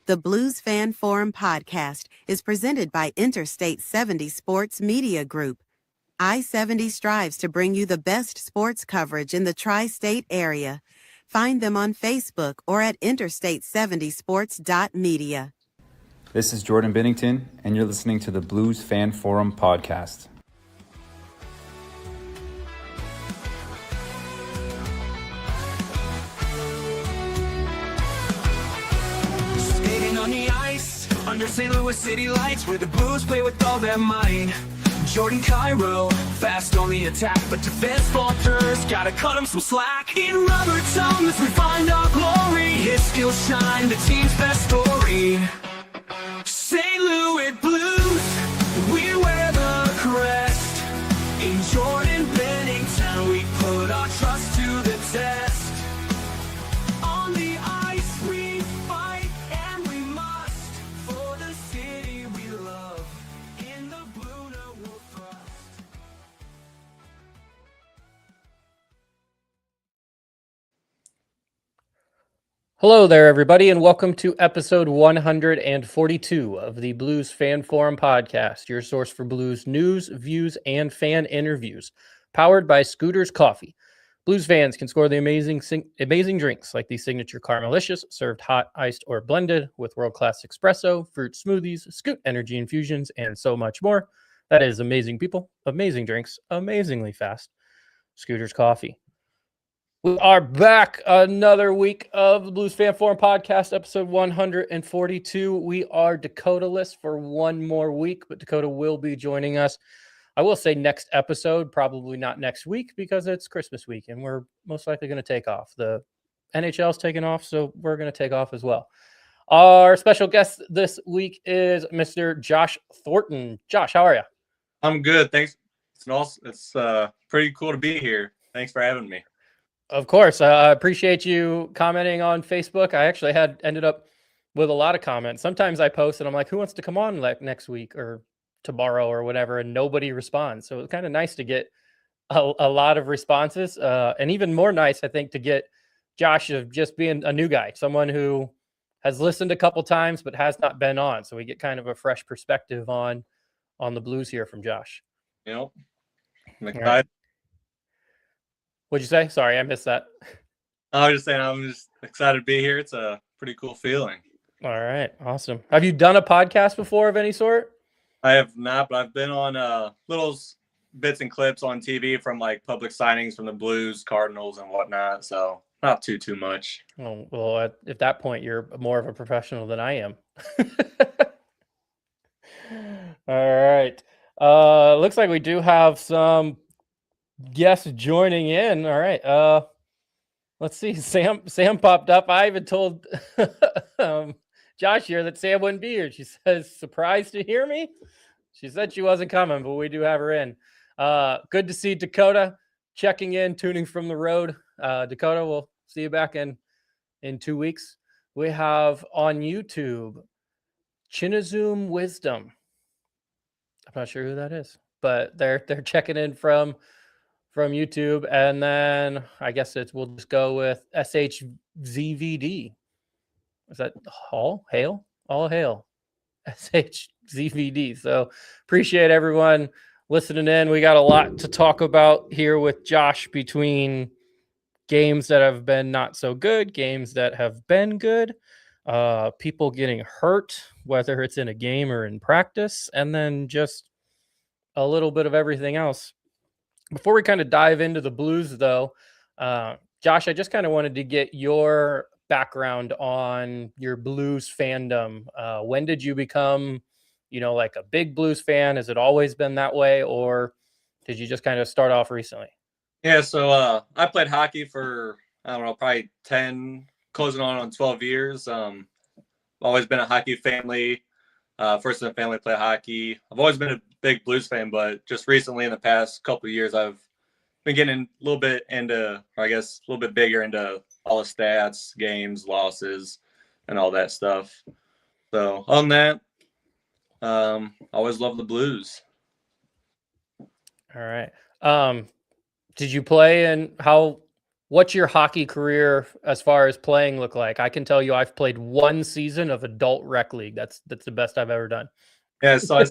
The Blues Fan Forum podcast is presented by Interstate 70 Sports Media Group. I-70 strives to bring you the best sports coverage in the tri-state area. Find them on Facebook or at interstate70sports.media. This is Jordan Bennington, and you're listening to the Blues Fan Forum podcast. Skating on the ice, under St. Louis city lights, where the Blues play with all their might. Jordan Cairo, fast on the attack, but defense falters, gotta cut him some slack. In rubber tongues, we find our glory. His skills shine, the team's best story. St. Louis Blues, we wear the crest. In Jordan Bennington, we put our trust to the test. On the ice, we fight and we must, for the city we love. In the blue, no we'll thrust. Hello there, everybody, and welcome to episode 142 of the Blues Fan Forum podcast, your source for blues news, views, and fan interviews, powered by Scooter's Coffee. Blues fans can score the amazing drinks like the signature Caramelicious, served hot, iced, or blended with world-class espresso, fruit smoothies, Scoot energy infusions, and so much more. That is amazing people, amazing drinks, amazingly fast. Scooter's Coffee. We are back another week of the Blues Fan Forum podcast, episode 142. We are Dakota-less for one more week, but Dakota will be joining us. I will say next episode, probably not next week because it's Christmas week and we're most likely going to take off. The NHL's taking off, so we're going to take off as well. Our special guest this week is Mr. Josh Thornton. Josh, how are you? I'm good. Thanks. It's pretty cool to be here. Thanks for having me. Of course. I appreciate you commenting on Facebook. I actually ended up with a lot of comments. Sometimes I post and I'm like, who wants to come on next week or tomorrow or whatever, and nobody responds. So it's kind of nice to get a lot of responses, and even more nice, I think, to get Josh of just being a new guy, someone who has listened a couple times but has not been on. So we get kind of a fresh perspective on the Blues here from Josh. I'm excited. Right. What'd you say? Sorry, I missed that. I was just saying I'm just excited to be here. It's a pretty cool feeling. All right. Awesome. Have you done a podcast before of any sort? I have not, but I've been on little bits and clips on TV from like public signings from the Blues, Cardinals, and whatnot. So not too much. Oh, well, at that point, you're more of a professional than I am. All right. Looks like we do have some guests joining in. All right. Let's see. Sam popped up. I even told Josh here that Sam wouldn't be here. She says, surprised to hear me. She said she wasn't coming, but we do have her in. Good to see Dakota checking in, tuning from the road. Dakota, we'll see you back in 2 weeks. We have on YouTube Chinazoom Wisdom. I'm not sure who that is, but they're checking in from YouTube, and then I guess we'll just go with SHZVD. Is that all hail? All hail. SHZVD. So appreciate everyone listening in. We got a lot to talk about here with Josh, between games that have been not so good, games that have been good, people getting hurt, whether it's in a game or in practice, and then just a little bit of everything else. Before we kind of dive into the Blues, though, Josh, I just kind of wanted to get your background on your Blues fandom. When did you become, like a big Blues fan? Has it always been that way, or did you just kind of start off recently? Yeah, so I played hockey for, I don't know, probably 10, closing on 12 years. Always been a hockey family. First in the family to play hockey. I've always been a big Blues fan, but just recently in the past couple of years, I've been getting a little bit into, or I guess a little bit bigger into all the stats, games, losses, and all that stuff. So on that, I always love the Blues. All right. Did you play, and how What's your hockey career as far as playing look like? I can tell you I've played one season of adult rec league. That's the best I've ever done. Yeah, so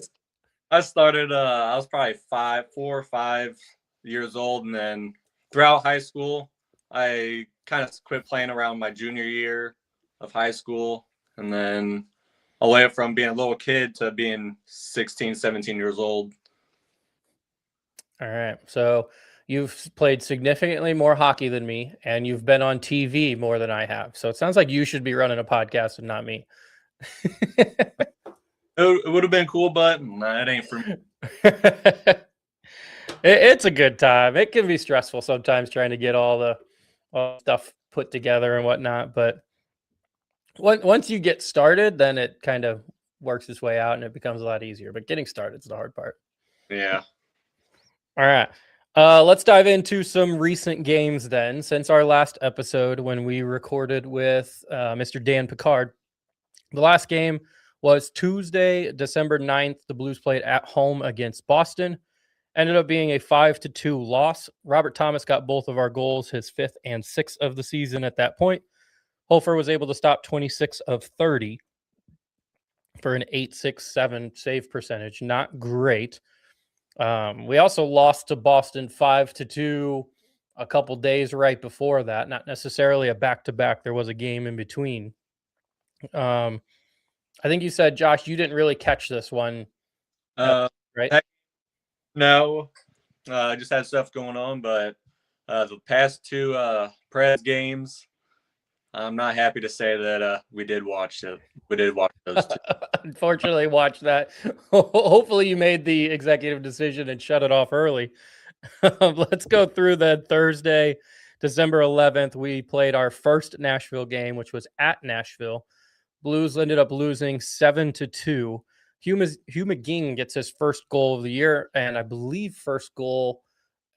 I started. I was probably 4 or 5 years old, and then throughout high school, I kind of quit playing around my junior year of high school, and then I went from being a little kid to being 16, 17 years old. All right. So you've played significantly more hockey than me, and you've been on TV more than I have. So it sounds like you should be running a podcast and not me. It would have been cool, but nah, it ain't for me. It's a good time. It can be stressful sometimes trying to get all the stuff put together and whatnot, but once you get started, then it kind of works its way out and it becomes a lot easier. But getting started is the hard part. Yeah. All right. Let's dive into some recent games then. Since our last episode when we recorded with Mr. Dan Picard, the last game was Tuesday, December 9th. The Blues played at home against Boston. Ended up being a 5-2 loss. Robert Thomas got both of our goals, his 5th and 6th of the season at that point. Hofer was able to stop 26 of 30 for an 8.67 save percentage. Not great. We also lost to Boston 5-2 a couple days right before that. Not necessarily a back-to-back. There was a game in between. I think you said, Josh, you didn't really catch this one, right? No, I just had stuff going on, but the past two Preds games, I'm not happy to say that we did watch it. We did watch those two. Unfortunately, watch that. Hopefully, you made the executive decision and shut it off early. Let's go through the Thursday, December 11th. We played our first Nashville game, which was at Nashville. Blues ended up losing 7-2. Hugh McGinn gets his first goal of the year, and I believe first goal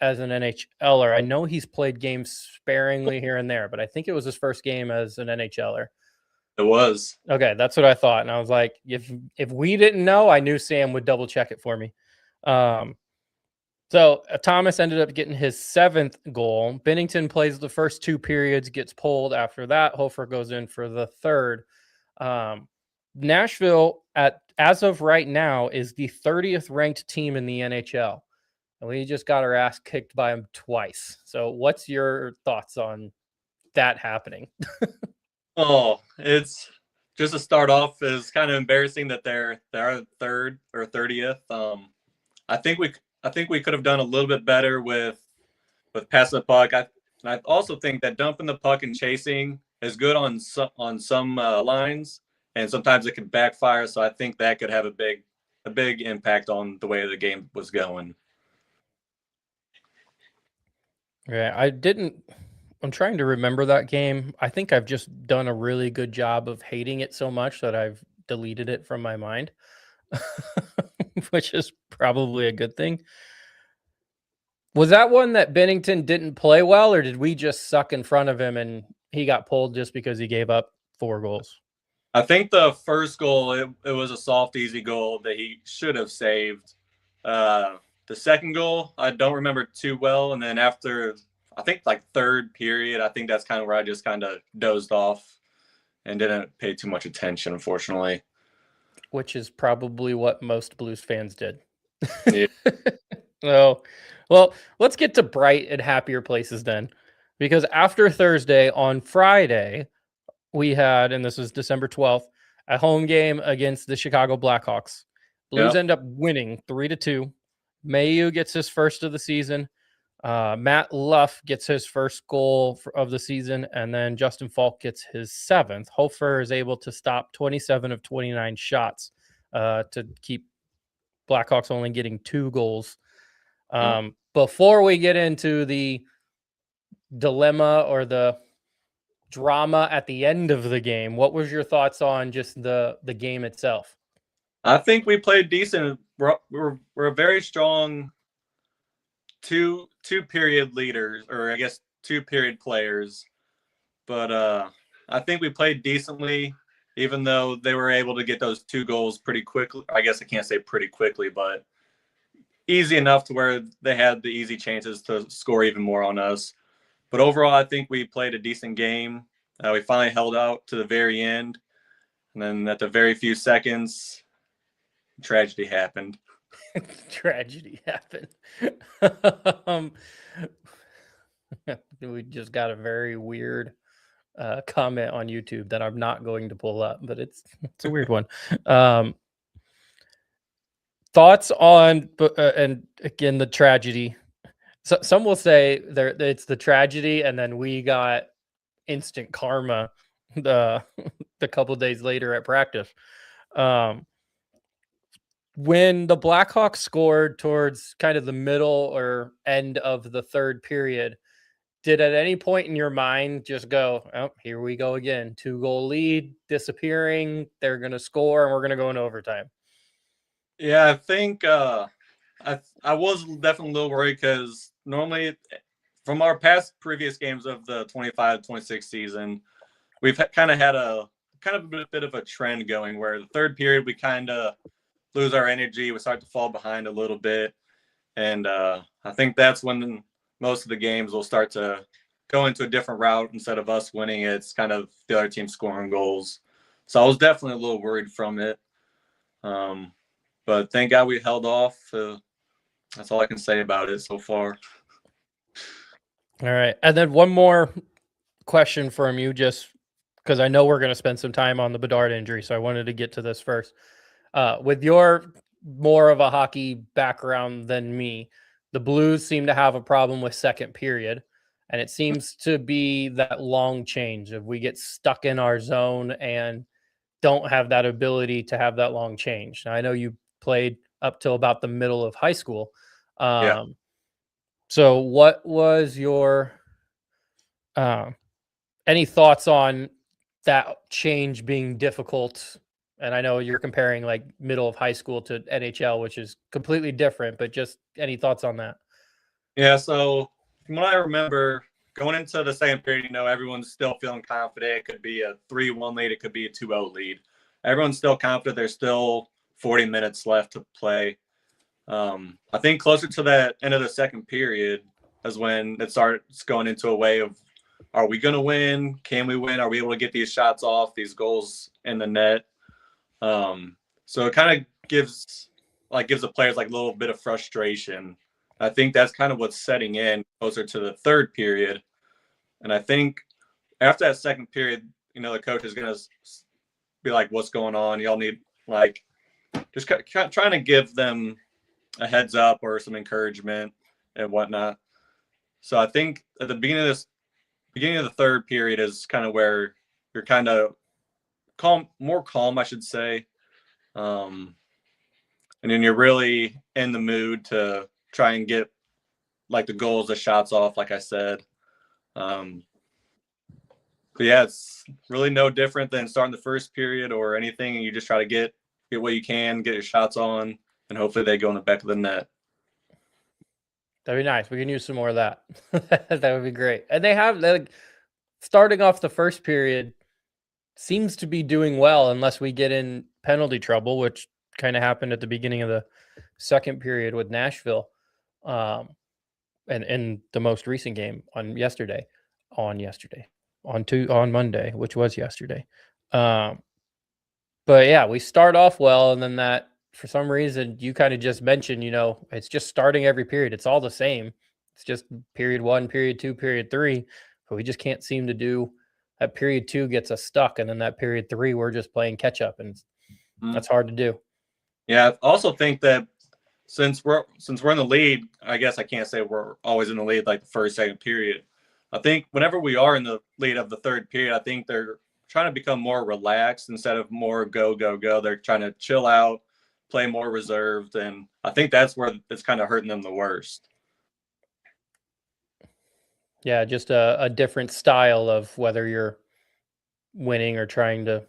as an NHLer. I know he's played games sparingly here and there, but I think it was his first game as an NHLer. It was. Okay, that's what I thought. And I was like, if we didn't know, I knew Sam would double check it for me. So Thomas ended up getting his 7th goal. Bennington plays the first 2 periods, gets pulled after that. Hofer goes in for the 3rd. Nashville, as of right now, is the 30th ranked team in the NHL. And we just got our ass kicked by them twice. So what's your thoughts on that happening? Oh, it's just to start off is kind of embarrassing that they're 3rd or 30th. I think we could have done a little bit better with passing the puck. I also think that dumping the puck and chasing is good on some lines, and sometimes it can backfire. So I think that could have a big impact on the way the game was going. Yeah, I'm trying to remember that game. I think I've just done a really good job of hating it so much that I've deleted it from my mind, which is probably a good thing. Was that one that Bennington didn't play well, or did we just suck in front of him and he got pulled just because he gave up 4 goals? I think the first goal, it was a soft, easy goal that he should have saved. The second goal, I don't remember too well. And then after, I think like 3rd period, I think that's kind of where I just kind of dozed off and didn't pay too much attention, unfortunately. Which is probably what most Blues fans did. Yeah. Oh, well, let's get to bright and happier places then. Because after Thursday, on Friday, we had, and this was December 12th, a home game against the Chicago Blackhawks. Blues end up winning 3-2. Mayu gets his first of the season. Matt Luff gets his first goal of the season, and then Justin Falk gets his 7th. Hofer is able to stop 27 of 29 shots to keep Blackhawks only getting 2 goals. Before we get into the dilemma or the drama at the end of the game, what was your thoughts on just the game itself? I think we played decent. We're a very strong two period leaders, or I guess 2 period players. But I think we played decently, even though they were able to get those 2 goals pretty quickly. I guess I can't say pretty quickly, but easy enough to where they had the easy chances to score even more on us. But overall, I think we played a decent game. We finally held out to the very end. And then at the very few seconds, tragedy happened. Tragedy happened. We just got a very weird comment on YouTube that I'm not going to pull up, but it's a weird one. Thoughts on and again the tragedy. So some will say it's the tragedy, and then we got instant karma the couple days later at practice. When the Blackhawks scored towards kind of the middle or end of the third period, did at any point in your mind just go, oh, here we go again, 2-goal lead disappearing, they're going to score and we're going to go into overtime? Yeah, I think I was definitely a little worried because normally from our previous games of the 25-26 season, we've kind of had a bit of a trend going where the third period we kind of lose our energy, we start to fall behind a little bit, and I think that's when most of the games will start to go into a different route. Instead of us winning, it's kind of the other team scoring goals. So I was definitely a little worried from it, but thank God we held off. That's all I can say about it so far. All right, and then one more question from you, just because I know we're going to spend some time on the Bedard injury, so I wanted to get to this first. With your more of a hockey background than me, the Blues seem to have a problem with second period, and it seems to be that long change of we get stuck in our zone and don't have that ability to have that long change. Now, I know you played up till about the middle of high school. Yeah. So what was your any thoughts on that change being difficult? And I know you're comparing like middle of high school to NHL, which is completely different, but just any thoughts on that? Yeah, so from what I remember, going into the second period, everyone's still feeling confident. It could be a 3-1 lead. It could be a 2-0 lead. Everyone's still confident. There's still 40 minutes left to play. I think closer to that end of the second period is when it starts going into a way of, are we going to win? Can we win? Are we able to get these shots off, these goals in the net? So it kind of gives the players like a little bit of frustration. I think that's kind of what's setting in closer to the third period. And I think after that second period, the coach is going to be like, what's going on? Y'all need just trying to give them a heads up or some encouragement and whatnot. So I think at the beginning of the third period is kind of where you're kind of more calm, I should say. And then you're really in the mood to try and get like the goals, the shots off, like I said. But yeah, it's really no different than starting the first period or anything. And you just try to get what you can, get your shots on, and hopefully they go in the back of the net. That'd be nice. We can use some more of that. That would be great. And they starting off the first period seems to be doing well unless we get in penalty trouble, which kind of happened at the beginning of the second period with Nashville. And in the most recent game on Monday, which was yesterday. But yeah, we start off well, and then that for some reason you kind of just mentioned, it's just starting every period. It's all the same. It's just period 1, period 2, period 3, but we just can't seem to do that. Period 2 gets us stuck, and then that period 3 we're just playing catch up, and that's hard to do. Yeah, I also think that since we're in the lead, I guess I can't say we're always in the lead like the first, second period. I think whenever we are in the lead of the third period, I think they're trying to become more relaxed instead of more go, go, go. They're trying to chill out, play more reserved, and I think that's where it's kind of hurting them the worst. Yeah, just a different style of whether you're winning or trying to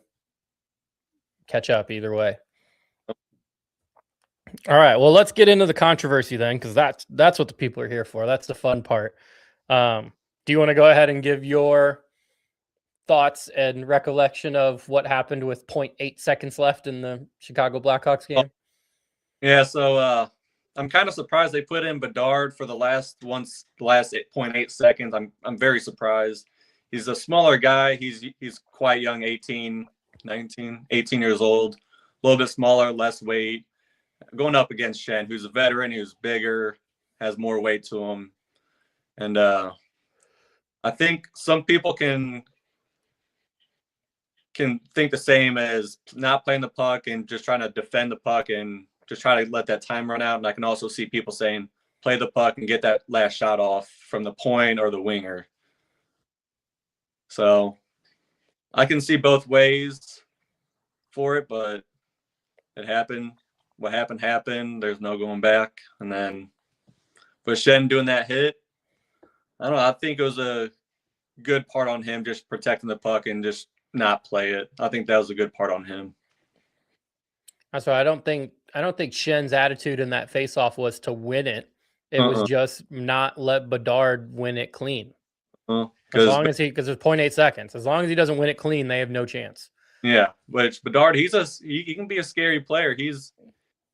catch up, either way. All right, well, let's get into the controversy then, because that's what the people are here for. That's the fun part. Do you want to go ahead and give your thoughts and recollection of what happened with 0.8 seconds left in the Chicago Blackhawks game? Yeah, so I'm kind of surprised they put in Bedard for the last 8.8 seconds. I'm very surprised. He's a smaller guy. He's quite young, 18 years old, a little bit smaller, less weight. Going up against Shen, who's a veteran, who's bigger, has more weight to him. And I think some people can think the same as not playing the puck and just trying to defend the puck and just try to let that time run out. And I can also see people saying, play the puck and get that last shot off from the point or the winger. So I can see both ways for it, but it happened. What happened. There's no going back. And then with Shen doing that hit, I don't know. I think it was a good part on him just protecting the puck and just not play it. I think that was a good part on him. So I don't think Shen's attitude in that faceoff was to win it. It was just not let Bedard win it clean. As long as because it's 0.8 seconds. As long as he doesn't win it clean, they have no chance. Yeah, which Bedard, he can be a scary player. He's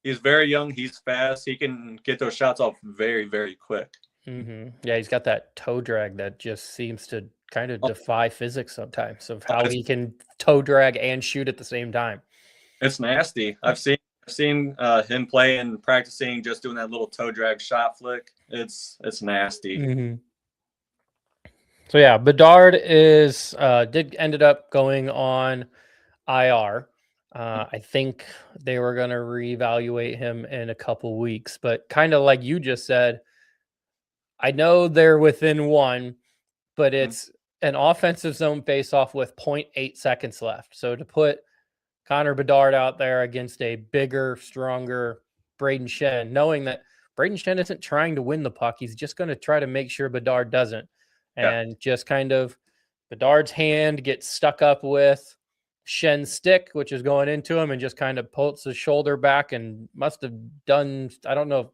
very young. He's fast. He can get those shots off very, very quick. Mm-hmm. Yeah, he's got that toe drag that just seems to kind of defy physics sometimes of how he can toe drag and shoot at the same time. It's nasty. I've seen him play and practicing, just doing that little toe drag shot flick. It's nasty. Mm-hmm. So yeah, Bedard ended up going on IR. I think they were going to reevaluate him in a couple weeks, but kind of like you just said, I know they're within one, but it's an offensive zone faceoff with 0.8 seconds left. So to put Connor Bedard out there against a bigger, stronger Braden Shen, knowing that Braden Shen isn't trying to win the puck, he's just going to try to make sure Bedard doesn't. And just kind of Bedard's hand gets stuck up with Shen's stick, which is going into him, and just kind of pulls his shoulder back and must have done, I don't know.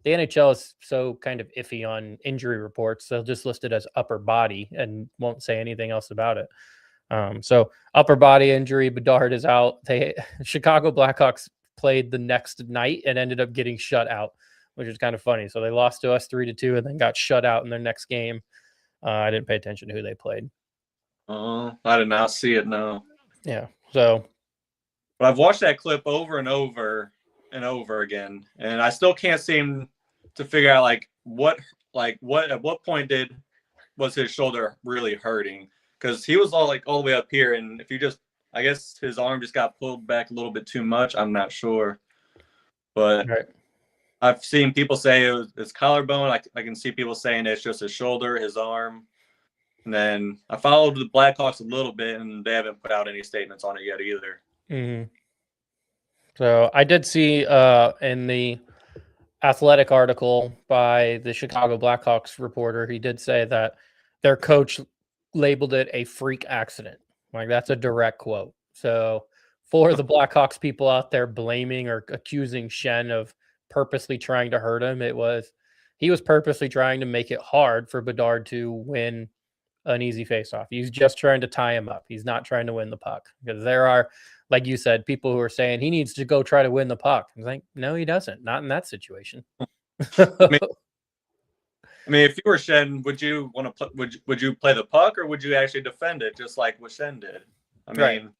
The NHL is so kind of iffy on injury reports. They'll just list it as upper body and won't say anything else about it. So upper body injury, Bedard is out. Chicago Blackhawks played the next night and ended up getting shut out, which is kind of funny. So they lost to us 3-2 and then got shut out in their next game. I didn't pay attention to who they played. Oh, I did not see it. No. Yeah. So, but I've watched that clip over and over and over again, and I still can't seem to figure out at what point was his shoulder really hurting? Because he was all the way up here, and if you just, I guess his arm just got pulled back a little bit too much. I'm not sure, but I've seen people say it's collarbone. I can see people saying it's just his shoulder, his arm. And then I followed the Blackhawks a little bit, and they haven't put out any statements on it yet either. Mm-hmm. So I did see in the Athletic article by the Chicago Blackhawks reporter, he did say that their coach labeled it a freak accident. That's a direct quote. So for the Blackhawks people out there blaming or accusing Shen of purposely trying to hurt him, he was purposely trying to make it hard for Bedard to win an easy faceoff. He's just trying to tie him up. He's not trying to win the puck, because there are, like you said, people who are saying he needs to go try to win the puck. I was like, no, he doesn't. Not in that situation. I mean, if you were Shen, would you want to would you play the puck, or would you actually defend it just like what Shen did? I mean,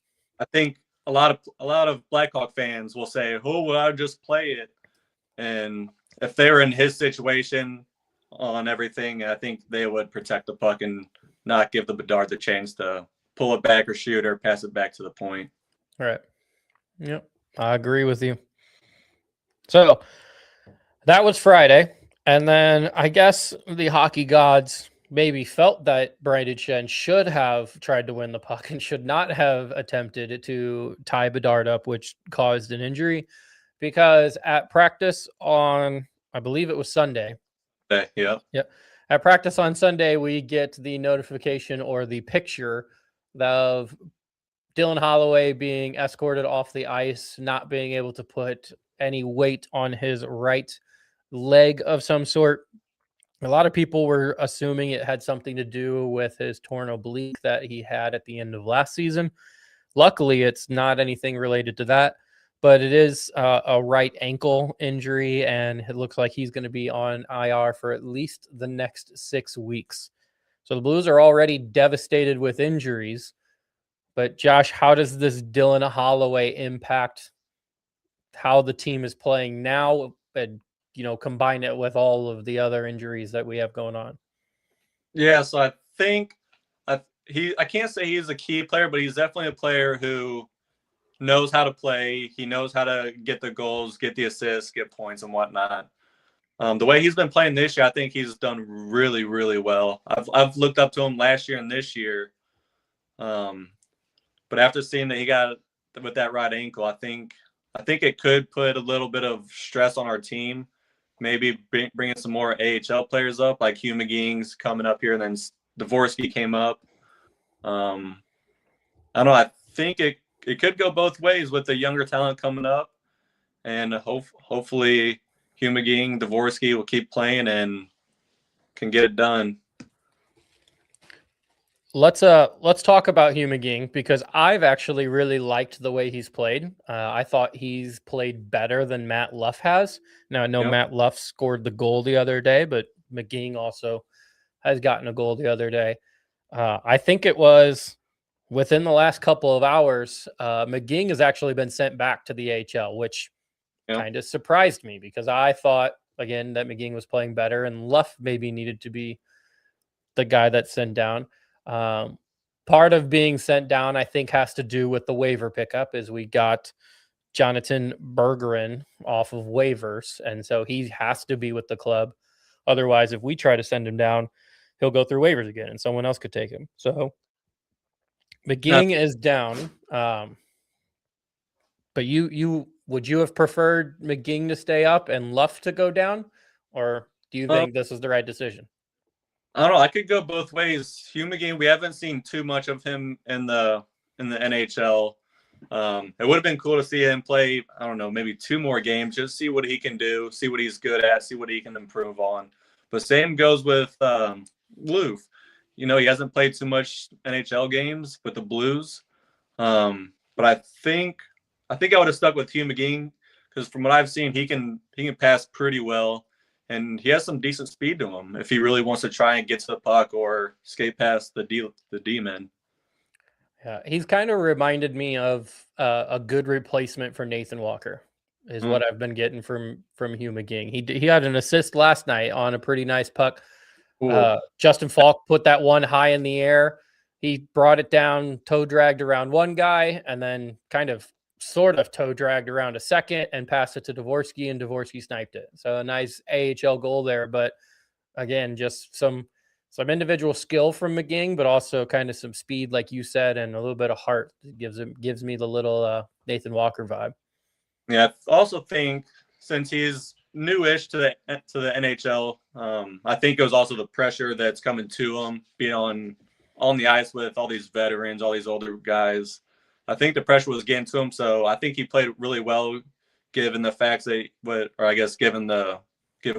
I think a lot of Blackhawk fans will say, "Oh, well, I would just play it." And if they were in his situation on everything, I think they would protect the puck and not give the Bedard the chance to pull it back or shoot or pass it back to the point. Right. Yep. I agree with you. So that was Friday. And then I guess the hockey gods maybe felt that Braden Shen should have tried to win the puck and should not have attempted to tie Bedard up, which caused an injury, because at practice on, I believe it was Sunday. Yeah. At practice on Sunday, we get the notification or the picture of Dylan Holloway being escorted off the ice, not being able to put any weight on his right leg of some sort. A lot of people were assuming it had something to do with his torn oblique that he had at the end of last season. Luckily, it's not anything related to that. but it is a right ankle injury, and it looks like he's going to be on IR for at least the next 6 weeks. So the Blues are already devastated with injuries. But Josh, how does this Dylan Holloway impact how the team is playing now, and combine it with all of the other injuries that we have going on? Yeah, so I think I can't say he's a key player, but he's definitely a player who knows how to play. He knows how to get the goals, get the assists, get points, and whatnot. The way he's been playing this year, I think he's done really, really well. I've looked up to him last year and this year. But after seeing that he got with that right ankle, I think it could put a little bit of stress on our team. Maybe bringing some more AHL players up, like Hugh McGee's coming up here, and then Dvorsky came up. I don't know. I think it could go both ways with the younger talent coming up, and hopefully Hugh McGee, Dvorsky will keep playing and can get it done. Let's talk about Hugh McGee, because I've actually really liked the way he's played. I thought he's played better than Matt Luff has. Now I know Matt Luff scored the goal the other day, but McGee also has gotten a goal the other day. I think it was within the last couple of hours, McGee has actually been sent back to the AHL, which kind of surprised me, because I thought, again, that McGee was playing better and Luff maybe needed to be the guy that's sent down. Part of being sent down, I think, has to do with the waiver pickup, is we got Jonathan Bergeron off of waivers, and so he has to be with the club. Otherwise, if we try to send him down, he'll go through waivers again, and someone else could take him. So McGee is down. But you would you have preferred McGee to stay up and Luff to go down, or do you think this is the right decision? I don't know. I could go both ways. Hugh McGee, we haven't seen too much of him in the NHL. It would have been cool to see him play, I don't know, maybe 2 more games, just see what he can do, see what he's good at, see what he can improve on. But same goes with Loof. He hasn't played too much NHL games with the Blues. But I think I would have stuck with Hugh McGee, because from what I've seen, he can pass pretty well. And he has some decent speed to him if he really wants to try and get to the puck or skate past the D-men. Yeah, he's kind of reminded me of a good replacement for Nathan Walker, is what I've been getting from Hugh McGee. He had an assist last night on a pretty nice puck. Justin Falk put that one high in the air. He brought it down, toe dragged around one guy, and then sort of toe dragged around a second and passed it to Dvorsky, and Dvorsky sniped it. So a nice AHL goal there. But again, just some individual skill from McGee, but also kind of some speed, like you said, and a little bit of heart. It gives me the little Nathan Walker vibe. Yeah, I also think since he's newish to the NHL, I think it was also the pressure that's coming to him, being on the ice with all these veterans, all these older guys. I think the pressure was getting to him, so I think he played really well, given the facts given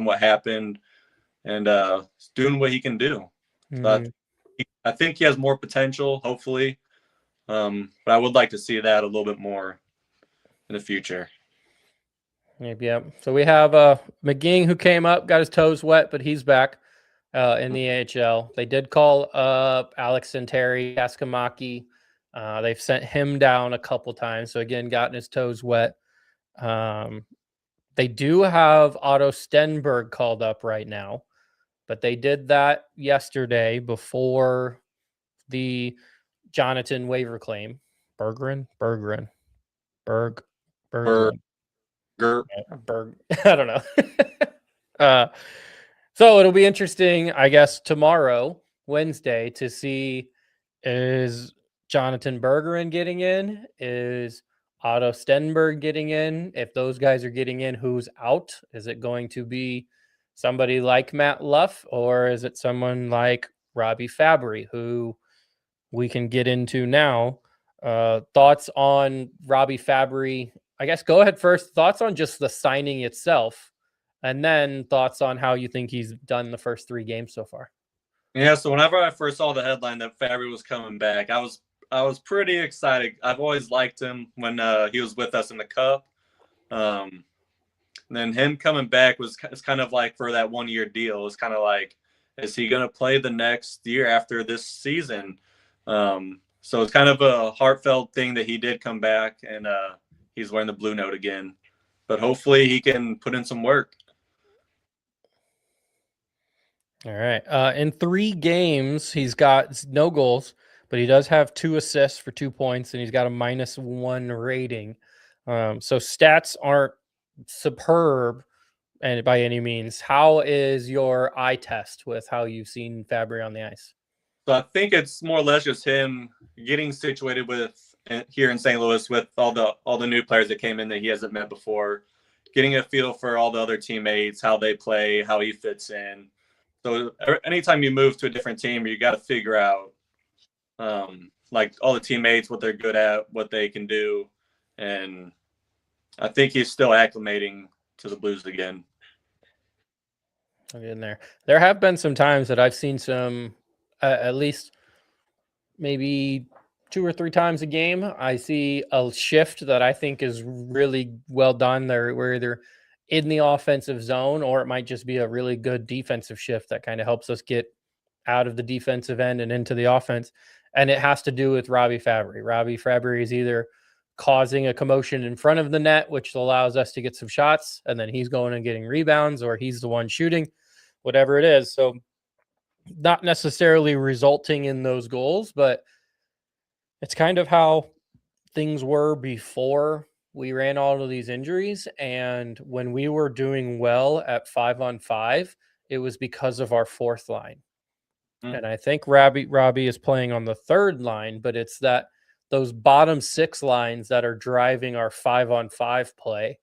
what happened, and doing what he can do. So I think he has more potential, hopefully, but I would like to see that a little bit more in the future. Yeah. So we have McGee, who came up, got his toes wet, but he's back in the AHL. They did call up Alex Santeri, Askamaki. They've sent him down a couple times. So again, gotten his toes wet. They do have Otto Stenberg called up right now, but they did that yesterday before the Jonathan waiver claim. Bergeron. I don't know. So it'll be interesting, I guess, tomorrow, Wednesday, to see, is Jonathan Bergeron getting in? Is Otto Stenberg getting in? If those guys are getting in, who's out? Is it going to be somebody like Matt Luff, or is it someone like Robbie Fabry, who we can get into now? Thoughts on Robbie Fabry? I guess go ahead first. Thoughts on just the signing itself, and then thoughts on how you think he's done the first 3 games so far. Yeah, so whenever I first saw the headline that Fabry was coming back, I was pretty excited. I've always liked him when he was with us in the Cup. And then him coming back it's kind of like for that 1 year deal. It's kind of like, is he going to play the next year after this season? So it's kind of a heartfelt thing that he did come back and he's wearing the blue note again. But hopefully he can put in some work. All right. In 3 games, he's got no goals, but he does have 2 assists for 2 points, and he's got a -1 rating. So stats aren't superb and by any means. How is your eye test with how you've seen Fabry on the ice? So I think it's more or less just him getting situated here in St. Louis with all the new players that came in that he hasn't met before, getting a feel for all the other teammates, how they play, how he fits in. So anytime you move to a different team, you got to figure out like all the teammates, what they're good at, what they can do. And I think he's still acclimating to the Blues again. I'll get in there. There have been some times that I've seen some, at least maybe 2 or 3 times a game, I see a shift that I think is really well done. We're either in the offensive zone, or it might just be a really good defensive shift that kind of helps us get out of the defensive end and into the offense. And it has to do with Robbie Fabry. Robbie Fabry is either causing a commotion in front of the net, which allows us to get some shots, and then he's going and getting rebounds, or he's the one shooting, whatever it is. So not necessarily resulting in those goals, but it's kind of how things were before we ran all of these injuries. And when we were doing well at 5-on-5, it was because of our 4th line. And I think Robbie is playing on the 3rd line, but it's those bottom 6 lines that are driving our 5-on-5 play,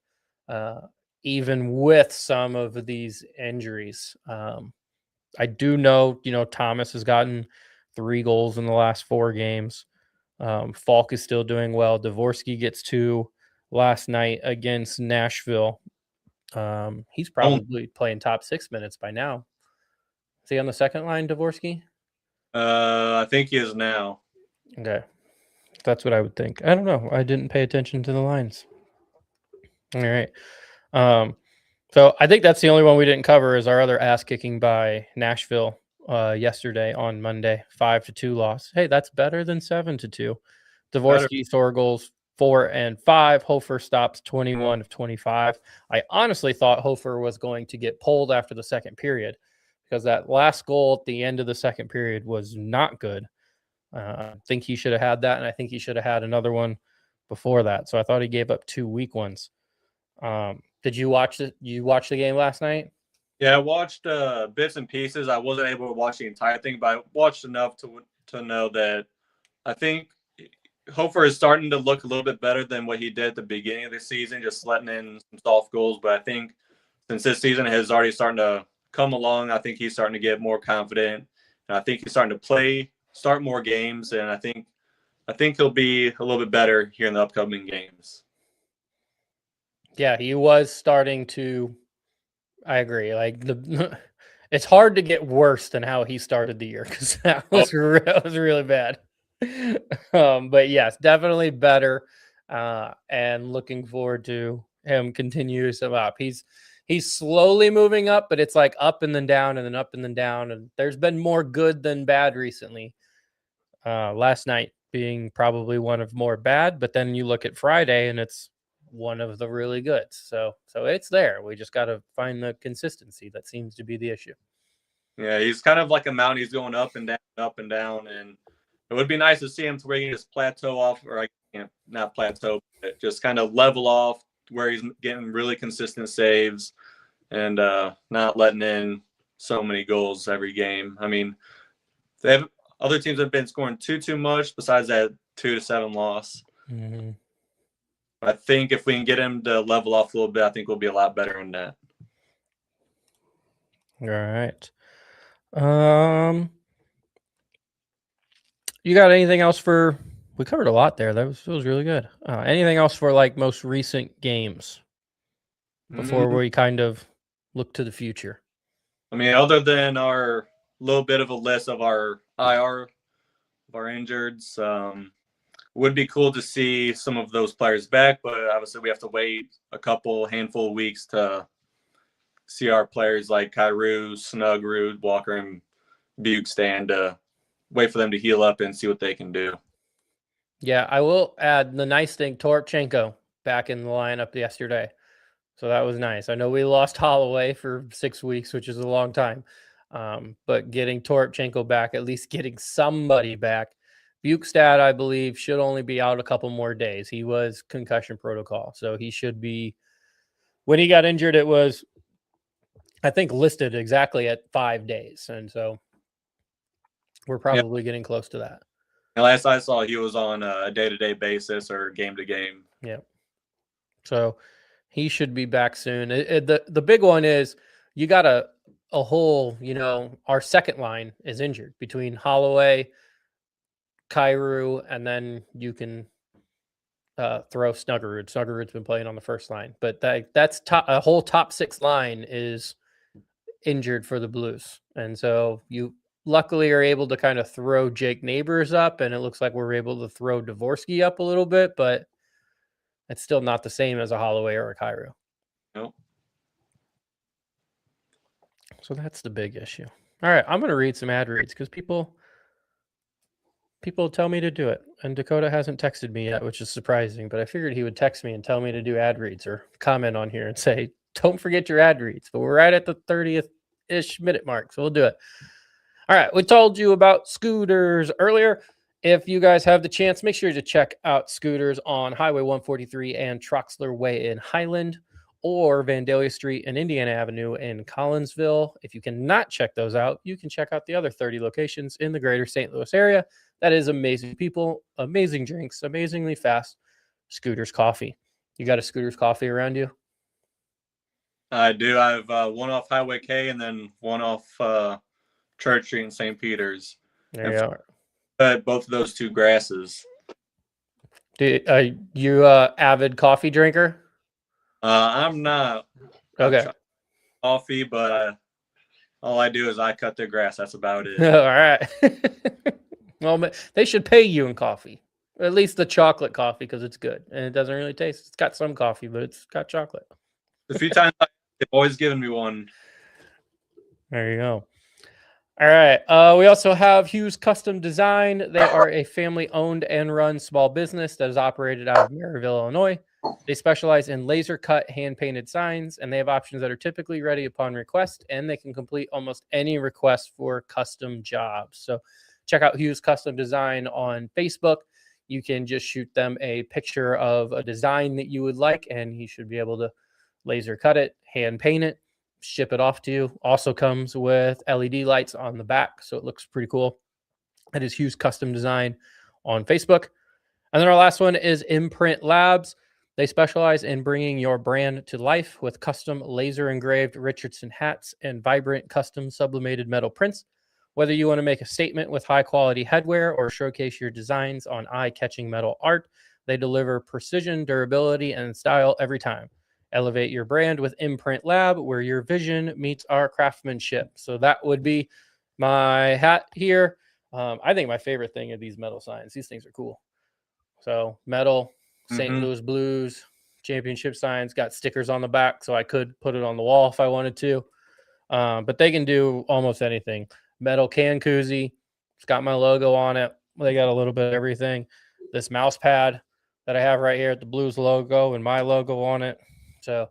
even with some of these injuries. I do know, Thomas has gotten 3 goals in the last 4 games. Falk is still doing well. Dvorsky gets 2 last night against Nashville. He's probably playing top 6 minutes by now. Is he on the 2nd line, Dvorsky? I think he is now. Okay. That's what I would think. I don't know. I didn't pay attention to the lines. All right. So I think that's the only one we didn't cover is our other ass kicking by Nashville yesterday on Monday, 5-2 loss. Hey, that's better than 7-2. Dvorsky scored goals 4 and 5. Hofer stops 21 of 25. I honestly thought Hofer was going to get pulled after the second period because that last goal at the end of the second period was not good. I think he should have had that, and I think he should have had another one before that. So I thought he gave up 2 weak ones. Did you watch it? You watched the game last night? Yeah, I watched bits and pieces. I wasn't able to watch the entire thing, but I watched enough to know that I think Hofer is starting to look a little bit better than what he did at the beginning of the season, just letting in some soft goals. But I think since this season has already starting to come along, I think he's starting to get more confident, and I think he's starting to start more games, and I think he'll be a little bit better here in the upcoming games. Yeah, he was starting to. I agree. Like it's hard to get worse than how he started the year because that was really bad. But yes, definitely better. And looking forward to him continue some up. He's slowly moving up, but it's like up and then down and then up and then down. And there's been more good than bad recently. Last night being probably one of more bad, but then you look at Friday and it's one of the really goods. So it's there. We just got to find the consistency. That seems to be the issue. Yeah, he's kind of like a mountain. He's going up and down, and it would be nice to see him to where he can just plateau off, or I can't, not plateau, but just kind of level off where he's getting really consistent saves and not letting in so many goals every game. I mean, other teams have been scoring too much besides that 2-7 loss. Mm-hmm. I think if we can get him to level off a little bit, I think we'll be a lot better in that. All right. You got anything else for? We covered a lot there. That was really good. Anything else for like most recent games before we kind of look to the future? I mean, other than our little bit of a list of our IR of our injureds. Would be cool to see some of those players back, but obviously we have to wait a handful of weeks to see our players like Kyrou, Snuggerud, Walker, and Bukestan to wait for them to heal up and see what they can do. Yeah, I will add the nice thing, Toropchenko back in the lineup yesterday. So that was nice. I know we lost Holloway for 6 weeks, which is a long time. But getting Toropchenko back, at least getting somebody back. Bukestad, I believe, should only be out a couple more days. He was concussion protocol. So he should be, when he got injured, it was, I think, listed exactly at 5 days. And so we're probably getting close to that. And last I saw, he was on a day-to-day basis or game-to-game. Yeah. So he should be back soon. The big one is you got a whole, our second line is injured between Holloway, Kyrou, and then you can throw Snuggerud. Snuggerud's been playing on the first line, but that's a whole top 6 line is injured for the Blues. And so you luckily are able to kind of throw Jake Neighbors up, and it looks like we're able to throw Dvorsky up a little bit, but it's still not the same as a Holloway or a Kyrou. Nope. So that's the big issue. All right, I'm going to read some ad reads because people tell me to do it. And Dakota hasn't texted me yet, which is surprising, but I figured he would text me and tell me to do ad reads or comment on here and say, don't forget your ad reads. But we're right at the 30th-ish minute mark, so we'll do it. All right, we told you about scooters earlier. If you guys have the chance, make sure to check out Scooters on Highway 143 and Troxler Way in Highland, or Vandalia Street and Indiana Avenue in Collinsville. If you cannot check those out, you can check out the other 30 locations in the greater St. Louis area. That is amazing people, amazing drinks, amazingly fast. Scooters Coffee. You got a Scooters Coffee around you? I do. I have one off Highway K and then one off Church Street in St. Peter's. There you are. Both of those two grasses. You avid coffee drinker? I'm not. Okay. Coffee, but all I do is I cut their grass. That's about it. All right. Well, they should pay you in coffee. At least the chocolate coffee, because it's good. And it doesn't really taste. It's got some coffee, but it's got chocolate. A few times they've always given me one. There you go. All right. We also have Hughes Custom Design. They are a family-owned and run small business that is operated out of Maryville, Illinois. They specialize in laser-cut, hand-painted signs, and they have options that are typically ready upon request, and they can complete almost any request for custom jobs. So check out Hughes Custom Design on Facebook. You can just shoot them a picture of a design that you would like, and he should be able to laser cut it, hand paint it, ship it off to you. Also comes with LED lights on the back, so it looks pretty cool. That is Hughes Custom Design on Facebook. And then our last one is Imprint Labs. They specialize in bringing your brand to life with custom laser engraved Richardson hats and vibrant custom sublimated metal prints. Whether you want to make a statement with high quality headwear or showcase your designs on eye-catching metal art, they deliver precision, durability, and style every time. Elevate your brand with Imprint Lab, where your vision meets our craftsmanship. So that would be my hat here. I think my favorite thing are these metal signs. These things are cool. So metal, St. Louis Blues, championship signs, got stickers on the back, so I could put it on the wall if I wanted to. But they can do almost anything. Metal can koozie. It's got my logo on it. They got a little bit of everything. This mouse pad that I have right here at the Blues logo and my logo on it. So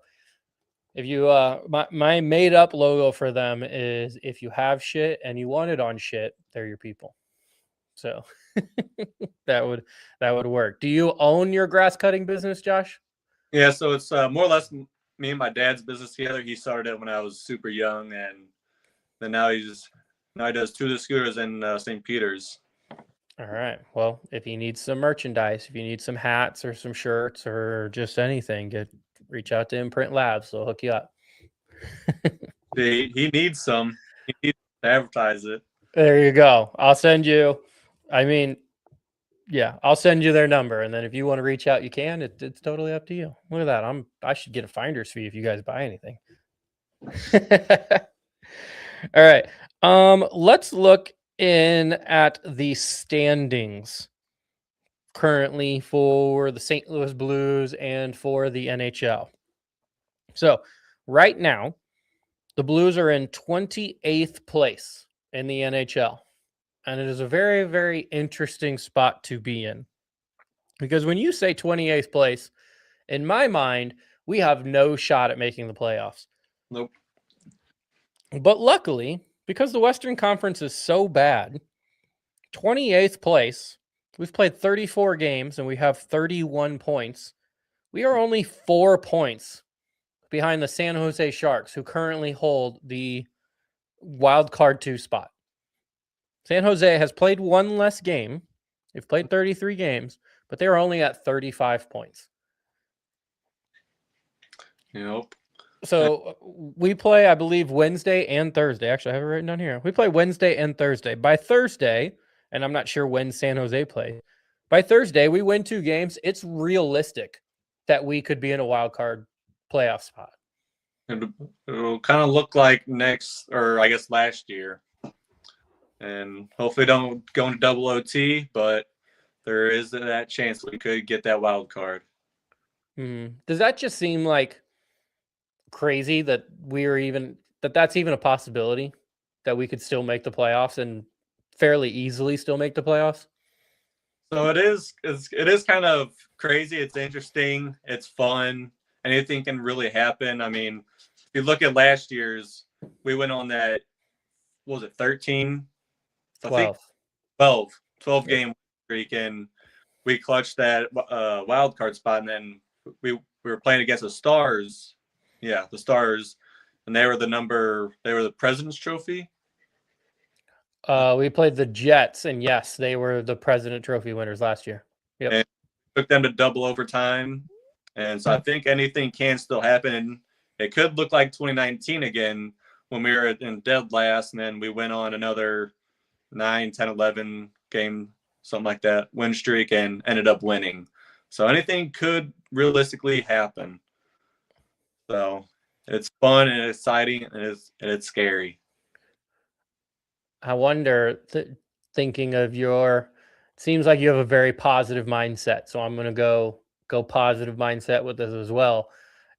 if you, my made up logo for them is if you have shit and you want it on shit, they're your people. So that would work. Do you own your grass cutting business, Josh? Yeah. So it's more or less me and my dad's business together. He started it when I was super young, and then now he does two of the scooters in St. Peter's. All right. Well, if you need some merchandise, if you need some hats or some shirts or just anything, reach out to Imprint Labs. They'll hook you up. He needs some. He needs to advertise it. There you go. I'll send you. I'll send you their number, and then if you want to reach out, you can. It's totally up to you. Look at that. I should get a finder's fee if you guys buy anything. All right. Let's look in at the standings currently for the St. Louis Blues and for the NHL. So right now, the Blues are in 28th place in the NHL. And it is a very, very interesting spot to be in. Because when you say 28th place, in my mind, we have no shot at making the playoffs. Nope. But luckily, because the Western Conference is so bad, 28th place, we've played 34 games and we have 31 points. We are only 4 points behind the San Jose Sharks, who currently hold the wild card 2 spot. San Jose has played one less game. They've played 33 games, but they're only at 35 points. Yep. So we play, I believe, Wednesday and Thursday. Actually, I have it written down here. We play Wednesday and Thursday. By Thursday, and I'm not sure when San Jose plays, by Thursday, we win 2 games. It's realistic that we could be in a wild card playoff spot. It'll kind of look like last year. And hopefully don't go into double OT, but there is that chance we could get that wild card. Does that just seem like crazy that that's even a possibility that we could still make the playoffs and fairly easily still make the playoffs? So it is kind of crazy. It's interesting. It's fun. Anything can really happen. I mean, if you look at last year's, we went on that, what was it, 13? 12 game streak, and we clutched that wild card spot, and then we were playing against the Stars. Yeah, the Stars, and they were the President's Trophy. We played the Jets, and yes, they were the President Trophy winners last year. Yep. And took them to double overtime, and so I think anything can still happen, and it could look like 2019 again when we were in dead last, and then we went on another 9, 10, 11 game, something like that, win streak, and ended up winning. So anything could realistically happen. So it's fun and exciting, and it's scary. I wonder, thinking of it seems like you have a very positive mindset. So I'm going to go positive mindset with this as well.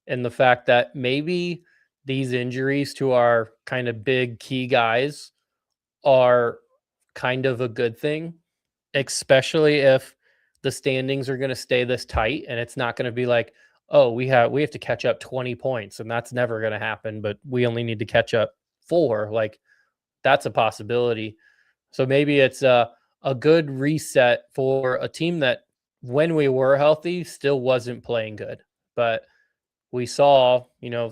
And the fact that maybe these injuries to our kind of big key guys are kind of a good thing, especially if the standings are going to stay this tight and it's not going to be like, oh, we have to catch up 20 points and that's never going to happen, but we only need to catch up 4. Like, that's a possibility. So maybe it's a good reset for a team that, when we were healthy, still wasn't playing good. But we saw,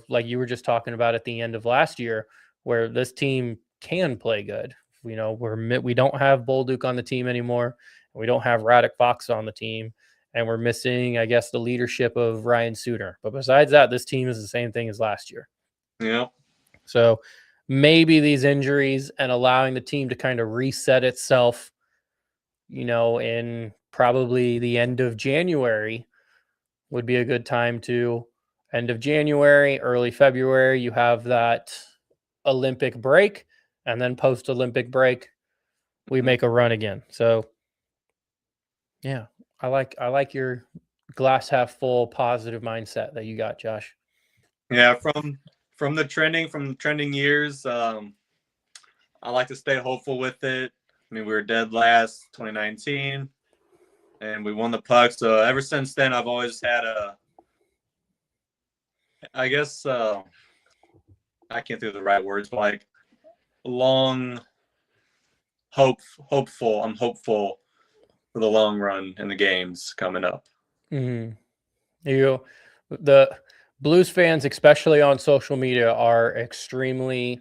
like you were just talking about at the end of last year, where this team can play good. We don't have Bolduc on the team anymore. We don't have Radek Fox on the team, and we're missing, I guess, the leadership of Ryan Suter. But besides that, this team is the same thing as last year. Yeah. So maybe these injuries and allowing the team to kind of reset itself, in probably the end of January would be a good time to end of January, early February. You have that Olympic break, and then post-Olympic break, we make a run again. So yeah, I like your glass half full positive mindset that you got, Josh. Yeah, from the trending years, I like to stay hopeful with it. I mean, we were dead last 2019, and we won the puck. So ever since then, I've always had I guess I can't think of the right words, but like long hopeful. I'm hopeful for the long run in the games coming up. Mm-hmm. The Blues fans, especially on social media, are extremely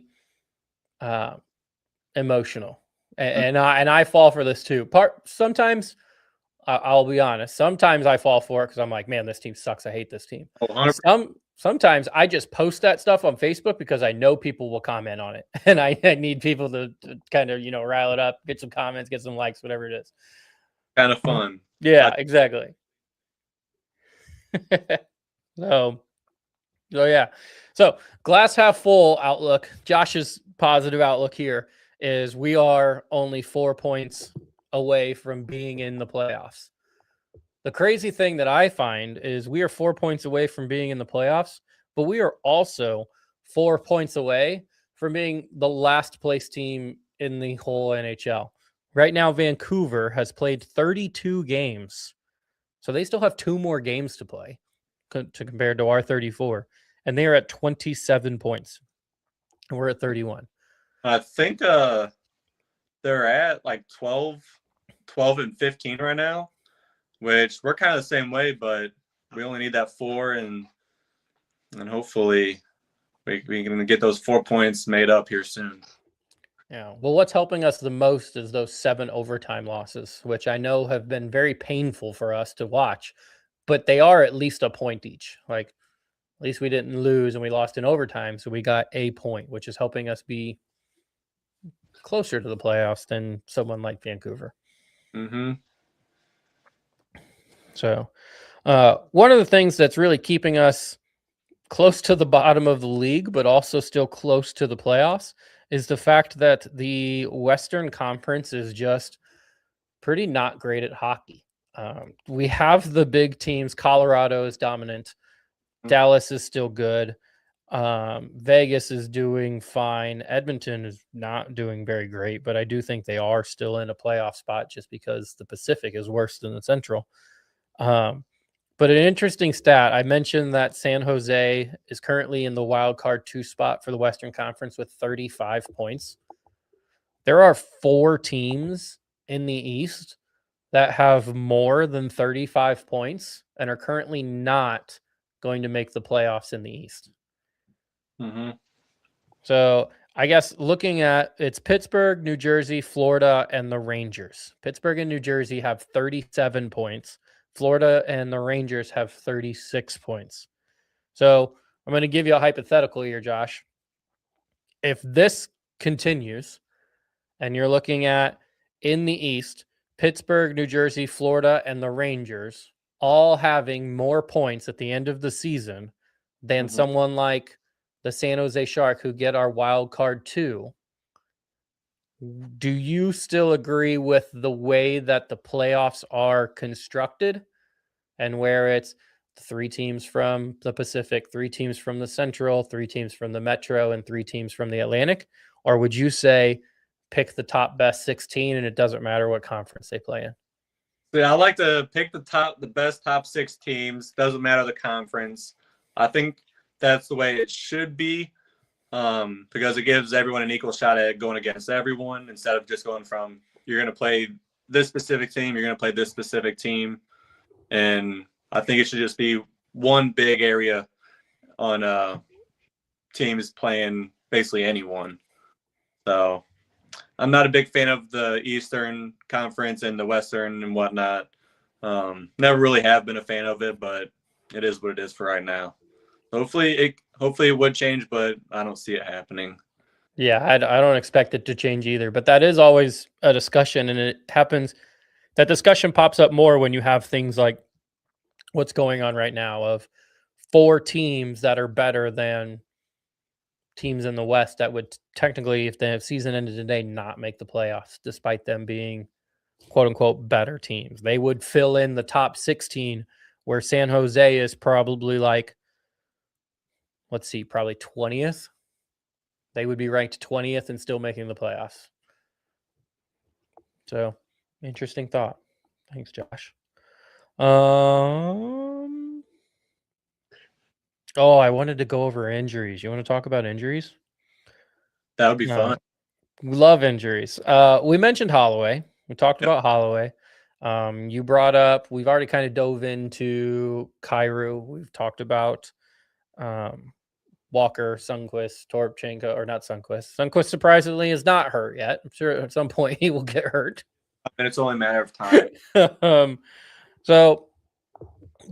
emotional, and I fall for this too. Sometimes I'll be honest. Sometimes I fall for it because I'm like, man, this team sucks. I hate this team. Sometimes I just post that stuff on Facebook because I know people will comment on it, and I need people to kind of rile it up, get some comments, get some likes, whatever it is. Kind of fun. Yeah, exactly. So yeah. So glass half full outlook. Josh's positive outlook here is we are only 4 points away from being in the playoffs. The crazy thing that I find is we are 4 points away from being in the playoffs, but we are also 4 points away from being the last place team in the whole NHL. Right now, Vancouver has played 32 games. So they still have 2 more games to play to compare to our 34. And they are at 27 points. And we're at 31. I think they're at like 12 and 15 right now, which we're kind of the same way, but we only need that 4, and hopefully we can get those 4 points made up here soon. Yeah. Well, what's helping us the most is those 7 overtime losses, which I know have been very painful for us to watch, but they are at least a point each. Like, at least we didn't lose and we lost in overtime, so we got a point, which is helping us be closer to the playoffs than someone like Vancouver. Mm-hmm. So one of the things that's really keeping us close to the bottom of the league, but also still close to the playoffs, is the fact that the Western Conference is just pretty not great at hockey. We have the big teams. Colorado is dominant. Dallas is still good. Vegas is doing fine. Edmonton is not doing very great, but I do think they are still in a playoff spot just because the Pacific is worse than the Central. But an interesting stat, I mentioned that San Jose is currently in the wild card 2 spot for the Western Conference with 35 points. There are 4 teams in the East that have more than 35 points and are currently not going to make the playoffs in the East. Mm-hmm. So I guess looking at it's Pittsburgh, New Jersey, Florida, and the Rangers. Pittsburgh and New Jersey have 37 points. Florida and the Rangers have 36 points. So I'm going to give you a hypothetical here, Josh. If this continues and you're looking at in the East, Pittsburgh, New Jersey, Florida, and the Rangers all having more points at the end of the season than someone like the San Jose Shark who get our wild card 2. Do you still agree with the way that the playoffs are constructed and where it's 3 teams from the Pacific, 3 teams from the Central, 3 teams from the Metro, and 3 teams from the Atlantic? Or would you say pick the top best 16 and it doesn't matter what conference they play in? Yeah, I like to pick the best top 6 teams. Doesn't matter the conference. I think that's the way it should be. Because it gives everyone an equal shot at going against everyone instead of just going from you're going to play this specific team, you're going to play this specific team. And I think it should just be one big area on teams playing basically anyone. So I'm not a big fan of the Eastern Conference and the Western and whatnot. Never really have been a fan of it, but it is what it is for right now. Hopefully it would change, but I don't see it happening. Yeah, I don't expect it to change either, but that is always a discussion, and it happens. That discussion pops up more when you have things like what's going on right now of 4 teams that are better than teams in the West that would technically, if the season ended today, not make the playoffs, despite them being quote unquote better teams. They would fill in the top 16 where San Jose is probably like, let's see, probably 20th. They would be ranked 20th and still making the playoffs. So, interesting thought. Thanks, Josh. Oh, I wanted to go over injuries. You want to talk about injuries? That would be fun. We love injuries. We mentioned Holloway. We talked about Holloway. You brought up, we've already kind of dove into Kyrou. We've talked about Walker, Sundqvist, Toropchenko, or not Sundqvist. Sundqvist surprisingly is not hurt yet. I'm sure at some point he will get hurt. And it's only a matter of time. So,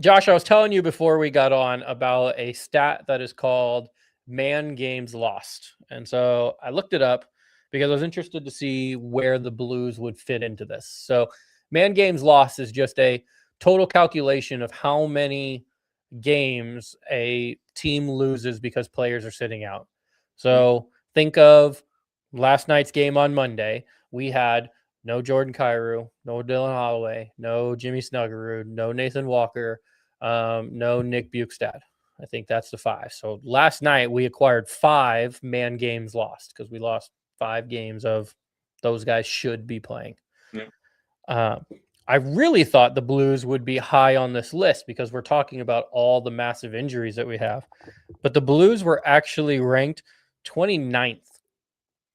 Josh, I was telling you before we got on about a stat that is called man games lost. And so I looked it up because I was interested to see where the Blues would fit into this. So man games lost is just a total calculation of how many games a team loses because players are sitting out. So think of last night's game on Monday, we had no Jordan Kyrou, no Dylan Holloway, no Jimmy Snuggerud, no Nathan Walker, no Nick Bukestad. I think that's the 5. So last night we acquired 5 man games lost because we lost 5 games of those guys should be playing. Yeah. I really thought the Blues would be high on this list because we're talking about all the massive injuries that we have. But the Blues were actually ranked 29th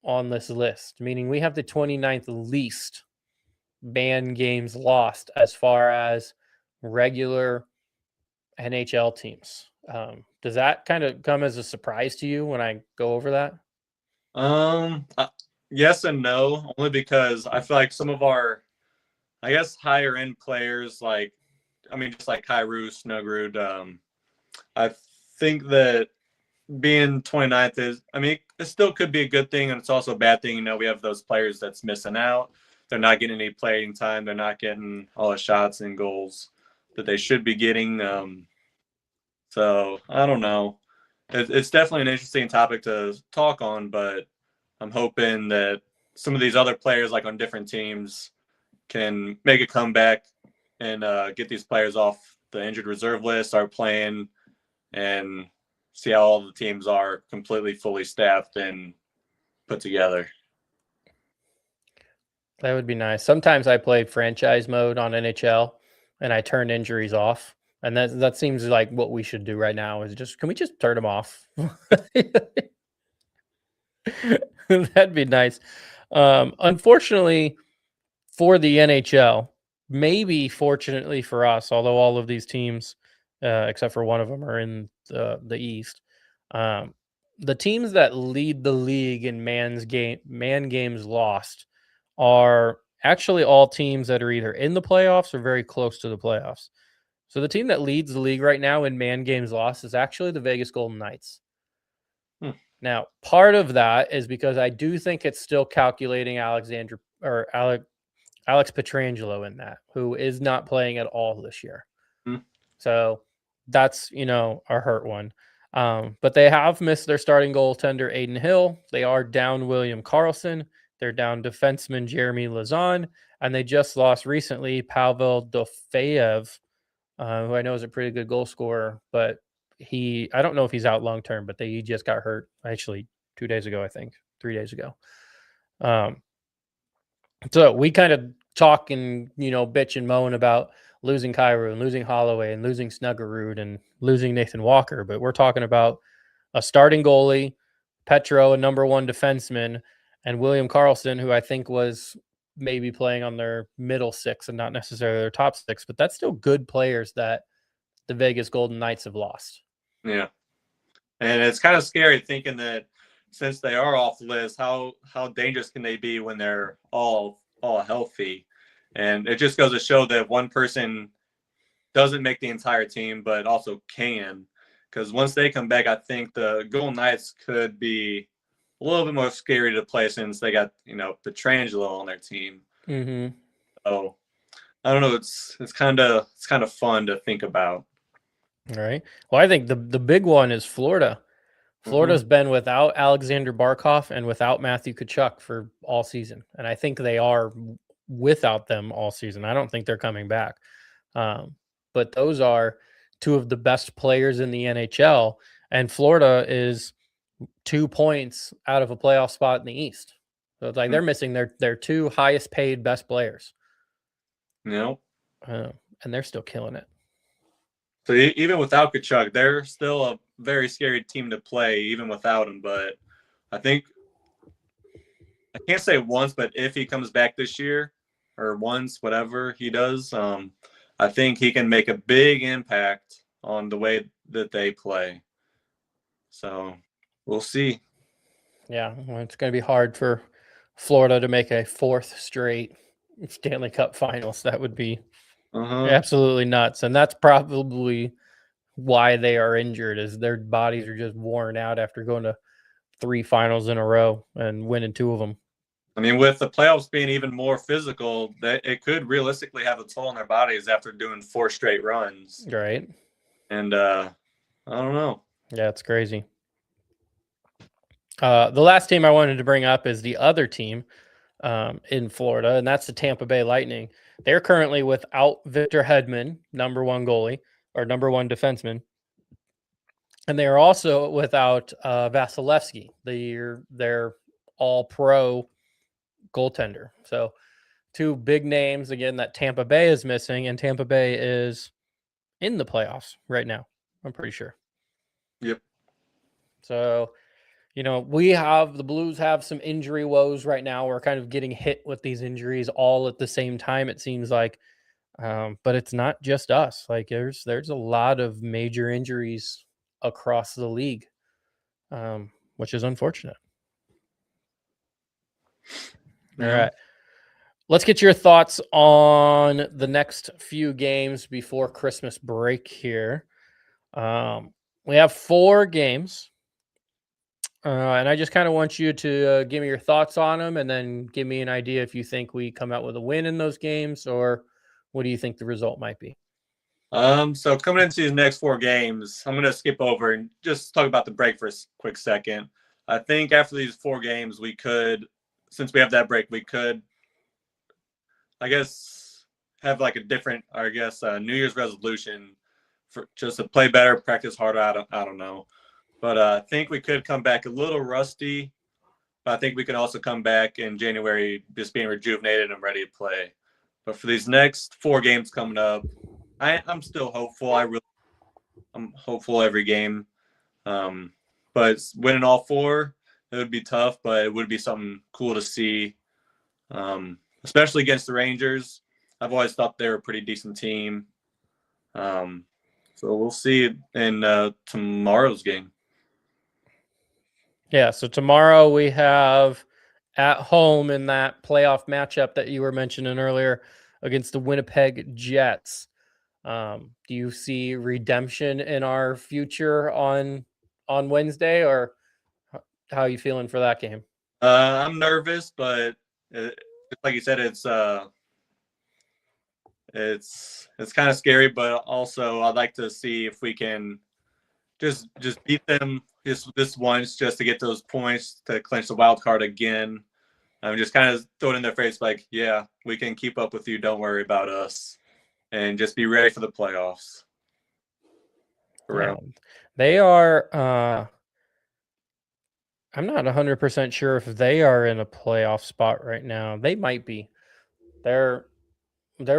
on this list, meaning we have the 29th least man games lost as far as regular NHL teams. Does that kind of come as a surprise to you when I go over that? Yes and no, only because I feel like some of our, I guess, higher end players, like, I mean, just like Kyrou, Snuggerud, I think that being 29th is, I mean, it still could be a good thing, and it's also a bad thing. You know, we have those players that's missing out. They're not getting any playing time. They're not getting all the shots and goals that they should be getting. So I don't know. It's definitely an interesting topic to talk on, but I'm hoping that some of these other players, like on different teams, can make a comeback and get these players off the injured reserve list, start playing, and see how all the teams are completely fully staffed and put together. That would be nice. Sometimes I play franchise mode on NHL and I turn injuries off. And that seems like what we should do right now is just, can we just turn them off? That'd be nice. Unfortunately for the NHL, maybe fortunately for us, although all of these teams, except for one of them, are in the East, the teams that lead the league in man games lost are actually all teams that are either in the playoffs or very close to the playoffs. So the team that leads the league right now in man games lost is actually the Vegas Golden Knights. Now, part of that is because I do think it's still calculating Alex Pietrangelo in that, who is not playing at all this year. So that's, a hurt one. But they have missed their starting goaltender, Aiden Hill. They are down William Karlsson. They're down defenseman Jeremy Lazan. And they just lost recently Pavel Dofeyev, who I know is a pretty good goal scorer, but I don't know if he's out long term, but he just got hurt actually 2 days ago, I think 3 days ago. So we kind of talk and, bitch and moan about losing Kyrou and losing Holloway and losing Snuggerud and losing Nathan Walker, but we're talking about a starting goalie, Petro, a number 1 defenseman, and William Karlsson, who I think was maybe playing on their middle 6 and not necessarily their top 6, but that's still good players that the Vegas Golden Knights have lost. Yeah. And it's kind of scary thinking that since they are off the list, how dangerous can they be when they're all healthy? And it just goes to show that one person doesn't make the entire team, but also can. Because once they come back, I think the Golden Knights could be a little bit more scary to play since they got, Pietrangelo on their team. Mm-hmm. So I don't know. It's kind of fun to think about. All right. Well, I think the big one is Florida. Florida's been without Alexander Barkov and without Matthew Tkachuk for all season. And I think they are without them all season. I don't think they're coming back. But those are 2 of the best players in the NHL. And Florida is 2 points out of a playoff spot in the East. So it's like they're missing their 2 highest paid best players. No. And they're still killing it. So even without Tkachuk, they're still a very scary team to play, even without him. But I think, I can't say once, but if he comes back this year, or once, whatever he does, I think he can make a big impact on the way that they play. So we'll see. Yeah, well, it's going to be hard for Florida to make a 4th straight Stanley Cup Finals. That would be absolutely nuts. And that's probably why they are injured, is their bodies are just worn out after going to 3 finals in a row and winning 2 of them. I mean, with the playoffs being even more physical, that it could realistically have a toll on their bodies after doing 4 straight runs. Right. And I don't know. Yeah, it's crazy. The last team I wanted to bring up is the other team in Florida, and that's the Tampa Bay Lightning. They're currently without Victor Hedman, number one goalie or number one defenseman. And they are also without Vasilevsky, their all-pro goaltender. So two big names, again, that Tampa Bay is missing, and Tampa Bay is in the playoffs right now, I'm pretty sure. Yep. So, the Blues have some injury woes right now. We're kind of getting hit with these injuries all at the same time, it seems like. But it's not just us. Like there's a lot of major injuries across the league, which is unfortunate. Yeah. All right. Let's get your thoughts on the next few games before Christmas break here. We have 4 games. And I just kind of want you to give me your thoughts on them and then give me an idea if you think we come out with a win in those games or what do you think the result might be? So coming into these next 4 games, I'm going to skip over and just talk about the break for a quick second. I think after these 4 games, we could, since we have that break, we could, I guess, have like a different, New Year's resolution for just to play better, practice harder. I don't know. But I think we could come back a little rusty. But I think we can also come back in January just being rejuvenated and ready to play. But for these next 4 games coming up, I'm still hopeful. I'm hopeful every game. But winning all 4, it would be tough, but it would be something cool to see, especially against the Rangers. I've always thought they were a pretty decent team. So we'll see in tomorrow's game. Yeah, so tomorrow we have at home in that playoff matchup that you were mentioning earlier against the Winnipeg Jets. Do you see redemption in our future on Wednesday, or how are you feeling for that game? I'm nervous, but like you said, it's kind of scary, but also I'd like to see if we can just beat them this once, just to get those points to clinch the wild card again. Just kind of throw it in their face, like, yeah, we can keep up with you. Don't worry about us, and just be ready for the playoffs. Yeah, they are. I'm not 100% sure if they are in a playoff spot right now. They might be. They're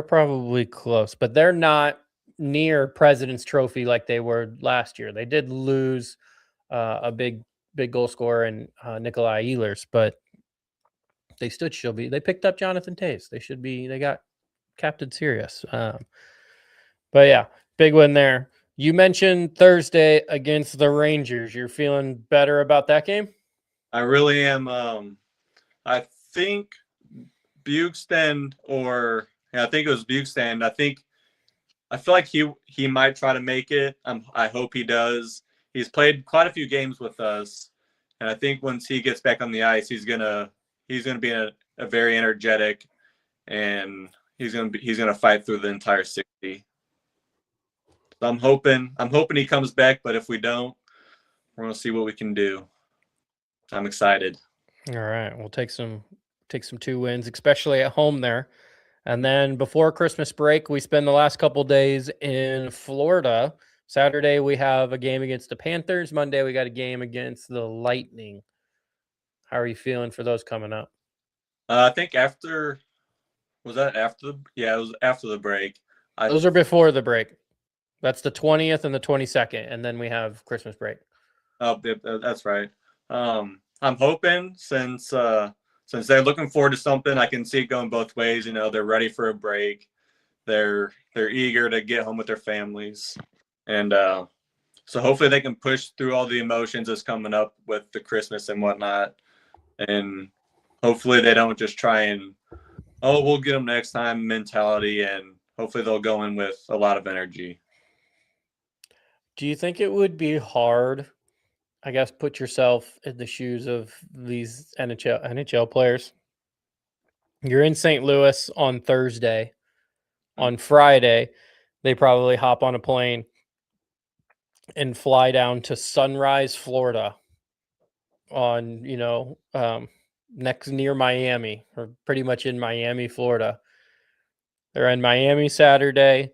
probably close, but they're not near President's Trophy like they were last year. They did lose a big goal scorer in Nikolai Ehlers, but they should be. They picked up Jonathan Toews. They should be. They got Captain Sirius. But yeah, big win there. You mentioned Thursday against the Rangers. You're feeling better about that game? I really am. I think Bugstand, I think it was Bugstand. I feel like he might try to make it. I hope he does. He's played quite a few games with us, and I think once he gets back on the ice, he's gonna be a very energetic, and he's gonna fight through the entire 60. So I'm hoping he comes back, but if we don't, we're gonna see what we can do. I'm excited. All right, we'll take some 2 wins, especially at home there. And then before Christmas break, we spend the last couple days in Florida. Saturday, we have a game against the Panthers. Monday, we got a game against the Lightning. How are you feeling for those coming up? I think it was after the break. Those are before the break. That's the 20th and the 22nd, and then we have Christmas break. Oh, that's right. I'm hoping since they're looking forward to something, I can see it going both ways. They're ready for a break. They're eager to get home with their families, and so hopefully they can push through all the emotions that's coming up with the Christmas and whatnot, and hopefully they don't just try and we'll get them next time mentality, and hopefully they'll go in with a lot of energy. Do you think it would be hard? I guess put yourself in the shoes of these NHL players. You're in St. Louis on Thursday. On Friday, they probably hop on a plane and fly down to Sunrise, Florida on, next near Miami, or pretty much in Miami, Florida. They're in Miami Saturday.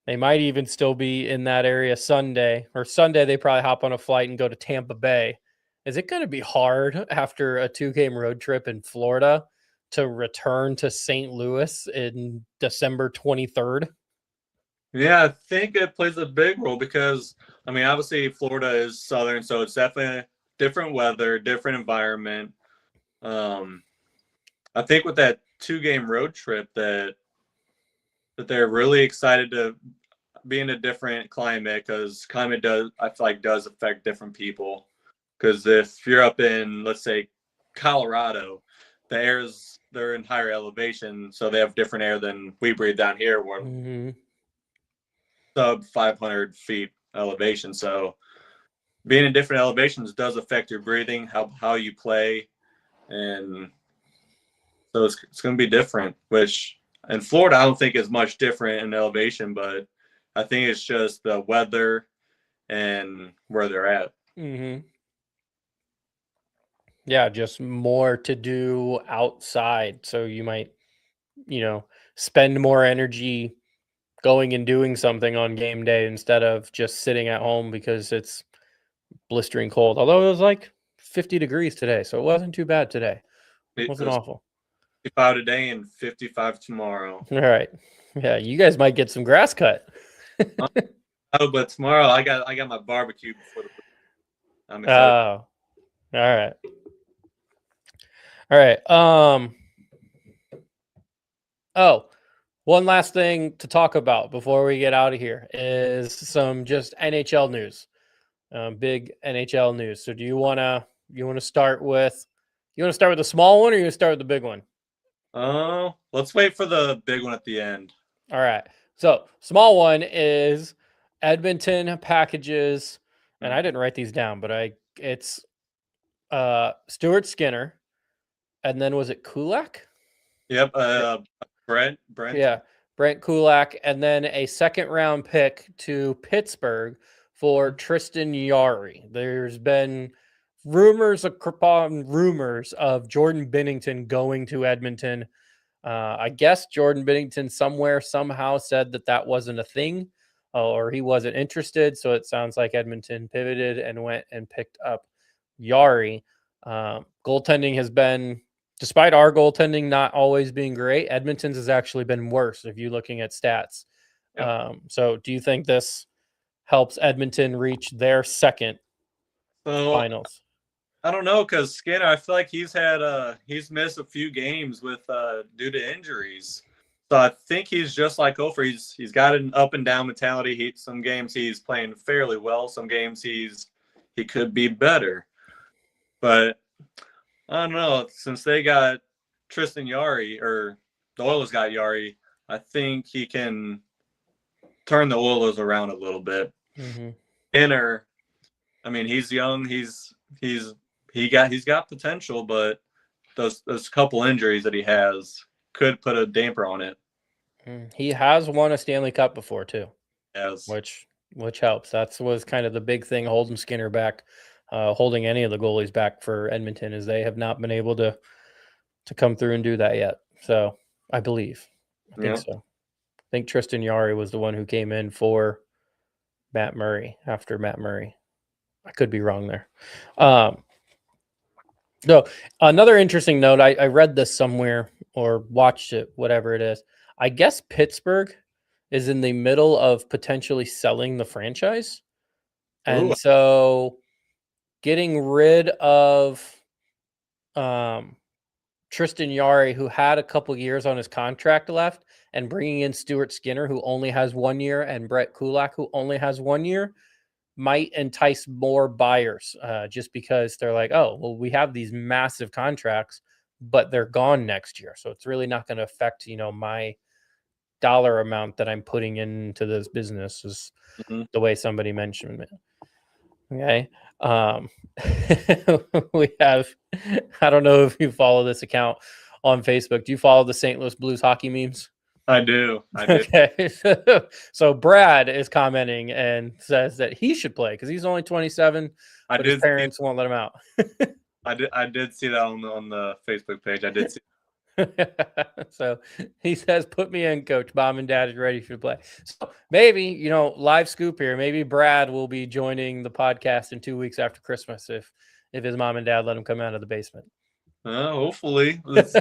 They might even still be in that area Sunday. Or Sunday, they probably hop on a flight and go to Tampa Bay. Is it going to be hard after a 2-game road trip in Florida to return to St. Louis in December 23rd? Yeah, I think it plays a big role because, I mean, obviously Florida is southern, so it's definitely different weather, different environment. I think with that 2-game road trip that they're really excited to be in a different climate, because climate I feel like does affect different people. Because if you're up in, let's say, Colorado, they're in higher elevation, so they have different air than we breathe down here. We're sub 500 feet elevation, so being in different elevations does affect your breathing, how you play, and so it's going to be different. Which in Florida, I don't think is much different in elevation, but I think it's just the weather and where they're at. Yeah, just more to do outside. So you might, spend more energy going and doing something on game day instead of just sitting at home because it's blistering cold. Although it was like 50 degrees today, so it wasn't too bad today. It wasn't awful. 55 today and 55 tomorrow. All right. Yeah, you guys might get some grass cut. Oh, but tomorrow I got my barbecue before the. I'm excited. Oh, all right. Oh, one last thing to talk about before we get out of here is some just NHL news, big NHL news. So, do you want to start with the small one, or you want to start with the big one? Let's wait for the big one at the end. All right. So, small one is Edmonton packages, and I didn't write these down, but it's Stuart Skinner, and then was it Kulak? Yep. Brent. Yeah, Brent Kulak, and then a second-round pick to Pittsburgh for Tristan Jarry. There's been rumors upon rumors of Jordan Binnington going to Edmonton. I guess Jordan Binnington somehow said that wasn't a thing, or he wasn't interested. So it sounds like Edmonton pivoted and went and picked up Jarry. Goaltending has been, despite our goaltending not always being great, Edmonton's has actually been worse if you're looking at stats. Yep. So do you think this helps Edmonton reach their second finals? I don't know, because Skinner, I feel like he's missed a few games with due to injuries. So I think he's just like Ofer. He's got an up and down mentality. Some games he's playing fairly well. Some games he could be better. But I don't know. Since they got Tristan Jarry, or the Oilers got Jarry, I think he can turn the Oilers around a little bit. Skinner, I mean, he's young. He's got potential, but those couple injuries that he has could put a damper on it. He has won a Stanley Cup before too. Yes. Which helps. That was kind of the big thing holding Skinner back, holding any of the goalies back for Edmonton, is they have not been able to come through and do that yet. So I think so. I think Tristan Jarry was the one who came in for Matt Murray after Matt Murray. I could be wrong there. No, another interesting note, I read this somewhere or watched it, whatever it is. I guess Pittsburgh is in the middle of potentially selling the franchise. And so getting rid of Tristan Jarry, who had a couple years on his contract left, and bringing in Stuart Skinner, who only has 1 year, and Brett Kulak, who only has 1 year, might entice more buyers, just because they're like, oh, well, we have these massive contracts, but they're gone next year. So it's really not going to affect, my dollar amount that I'm putting into this business, is the way somebody mentioned it. Okay. We have, I don't know if you follow this account on Facebook. Do you follow the St. Louis Blues hockey memes? I do. Okay. So Brad is commenting and says that he should play because he's only 27, but his parents won't let him out. I did see that on the Facebook page. I did see. So he says, "Put me in, coach. Mom and dad is ready for you to play." So maybe, live scoop here. Maybe Brad will be joining the podcast in 2 weeks after Christmas if his mom and dad let him come out of the basement. Hopefully, let's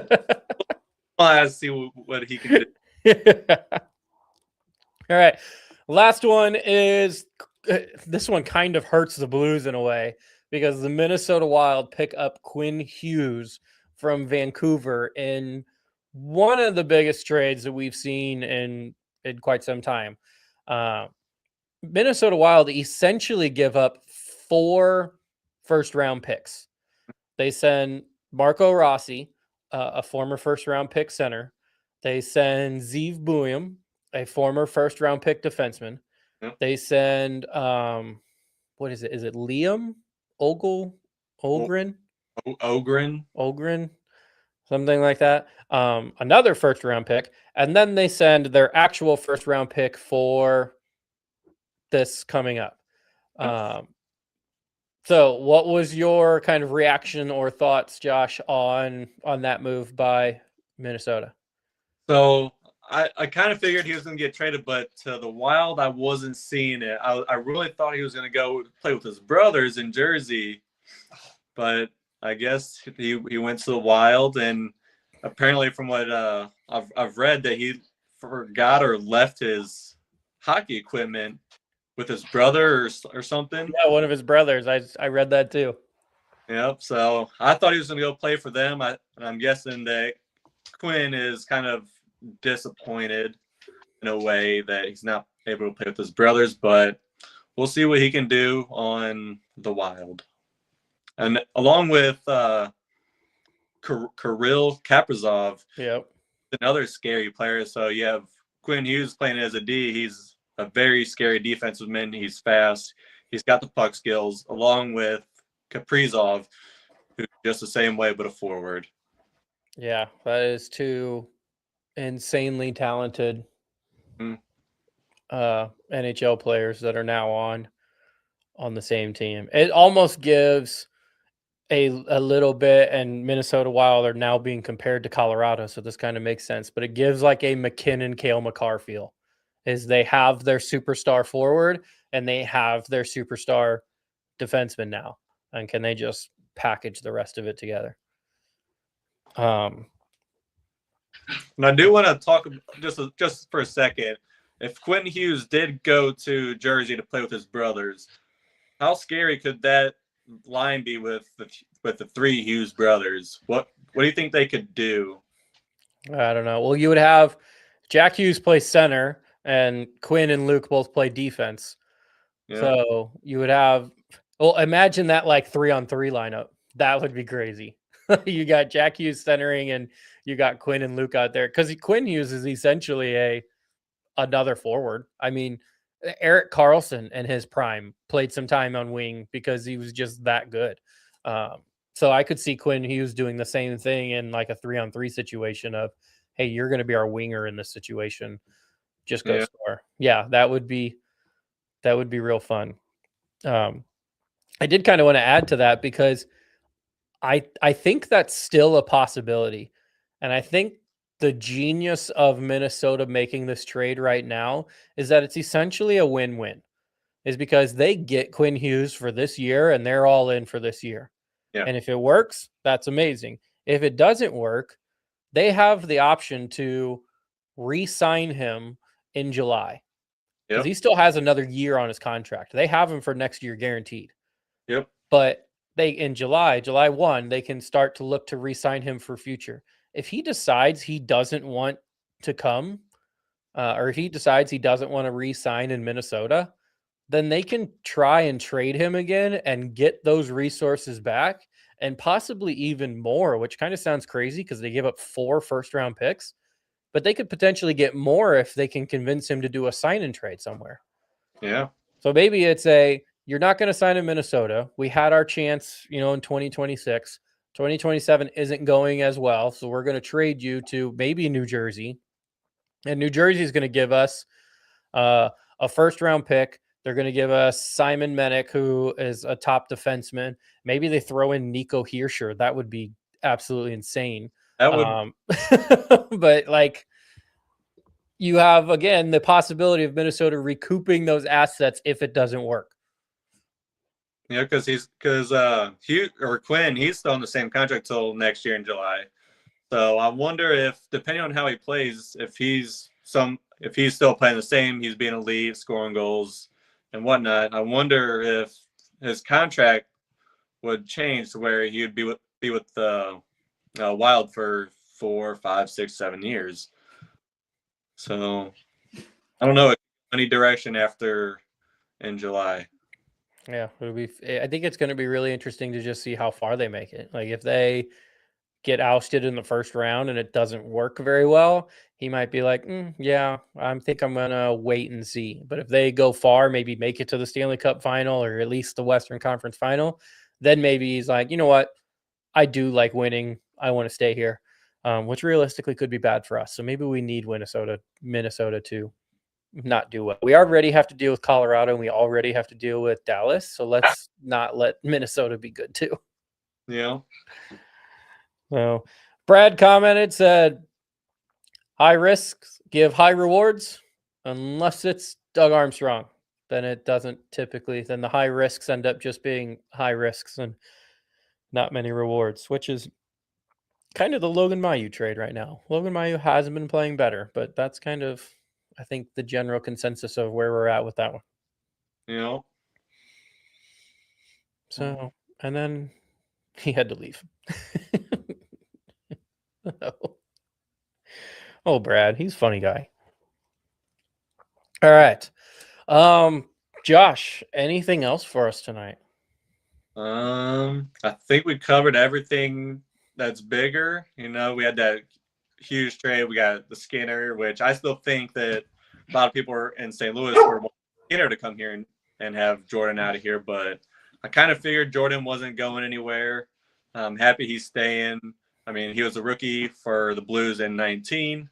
see what he can do. All right, last one is this one kind of hurts the Blues in a way because the Minnesota Wild pick up Quinn Hughes from Vancouver in one of the biggest trades that we've seen in quite some time. Minnesota Wild essentially give up 4 first-round picks. They send Marco Rossi, a former first-round pick center. They send Zeev Buium, a former first-round pick defenseman. Yep. They send, what is it? Is it Liam Ogren? Ogren, something like that. Another first-round pick. And then they send their actual first-round pick for this coming up. So what was your kind of reaction or thoughts, Josh, on that move by Minnesota? So I kind of figured he was going to get traded, but to the Wild, I wasn't seeing it. I really thought he was going to go play with his brothers in Jersey, but I guess he went to the Wild, and apparently from what I've read that he forgot or left his hockey equipment with his brother or something. Yeah, one of his brothers. I read that too. Yep. So I thought he was going to go play for them. I'm guessing that Quinn is kind of disappointed in a way that he's not able to play with his brothers, but we'll see what he can do on the Wild. And along with Kirill Kaprizov, yep, another scary player. So you have Quinn Hughes playing as a D. He's a very scary defensive man. He's fast. He's got the puck skills, along with Kaprizov, who's just the same way but a forward. Yeah, that is 2 insanely talented NHL players that are now on the same team. It almost gives a little bit, and Minnesota Wild are now being compared to Colorado, so this kind of makes sense. But it gives like a McKinnon, Cale Makar feel. Is they have their superstar forward and they have their superstar defenseman now, and can they just package the rest of it together? And I do want to talk just for a second. If Quinn Hughes did go to Jersey to play with his brothers, how scary could that line be with the 3 Hughes brothers? What do you think they could do? I don't know. Well, you would have Jack Hughes play center, and Quinn and Luke both play defense. Yeah. So you would have, well, imagine that like 3-on-3 lineup. That would be crazy. You got Jack Hughes centering, and you got Quinn and Luke out there, because Quinn Hughes is essentially another forward. I mean, Erik Karlsson in his prime played some time on wing because he was just that good. So I could see Quinn Hughes doing the same thing in like a 3-on-3 situation of, hey, you're going to be our winger in this situation. Just go score. Yeah, that would be real fun. I did kind of want to add to that because I think that's still a possibility. And I think the genius of Minnesota making this trade right now is that it's essentially a win-win, is because they get Quinn Hughes for this year and they're all in for this year. Yeah. And if it works, that's amazing. If it doesn't work, they have the option to re-sign him in July. Because he still has another year on his contract. They have him for next year guaranteed. Yep. But in July 1, they can start to look to re-sign him for future. If he decides he doesn't want to come, or if he decides he doesn't want to re-sign in Minnesota, then they can try and trade him again and get those resources back, and possibly even more, which kind of sounds crazy because they give up 4 first-round picks. But they could potentially get more if they can convince him to do a sign-and trade somewhere. Yeah. So maybe it's you're not going to sign in Minnesota. We had our chance, in 2026. 2027 isn't going as well, so we're going to trade you to maybe New Jersey. And New Jersey is going to give us a first-round pick, They're going to give us Simon Mennick, who is a top defenseman. Maybe they throw in Nico Hirscher. That would be absolutely insane. That would, But like, you have, again, the possibility of Minnesota recouping those assets if it doesn't work. because Quinn, he's still on the same contract till next year in July. So I wonder if, depending on how he plays, if he's still playing the same, he's being elite, scoring goals and whatnot. I wonder if his contract would change to where he would be with the Wild for 4, 5, 6, 7 years. So I don't know any direction after in July. Yeah, I think it's going to be really interesting to just see how far they make it. Like if they get ousted in the first round and it doesn't work very well, he might be like, yeah, I think I'm going to wait and see. But if they go far, maybe make it to the Stanley Cup final or at least the Western Conference final, then maybe he's like, you know what? I do like winning. I want to stay here, which realistically could be bad for us. So maybe we need Minnesota to not do well. We already have to deal with Colorado and we already have to deal with Dallas. So let's not let Minnesota be good too. Yeah. So Brad commented, said, high risks give high rewards unless it's Doug Armstrong. Then it doesn't typically. Then the high risks end up just being high risks and not many rewards, which is kind of the Logan Mailloux trade right now. Logan Mailloux hasn't been playing better, but that's kind of, I think, the general consensus of where we're at with that one. Yeah. So, and then he had to leave. Oh, Brad, he's a funny guy. All right. Josh, anything else for us tonight? I think we covered everything that's bigger. You know, we had that huge trade. We got the Skinner, which I still think that a lot of people are in St. Louis were wanting Skinner to come here and have Jordan out of here, but I kind of figured Jordan wasn't going anywhere. I'm happy he's staying. I mean, he was a rookie for the Blues in 19,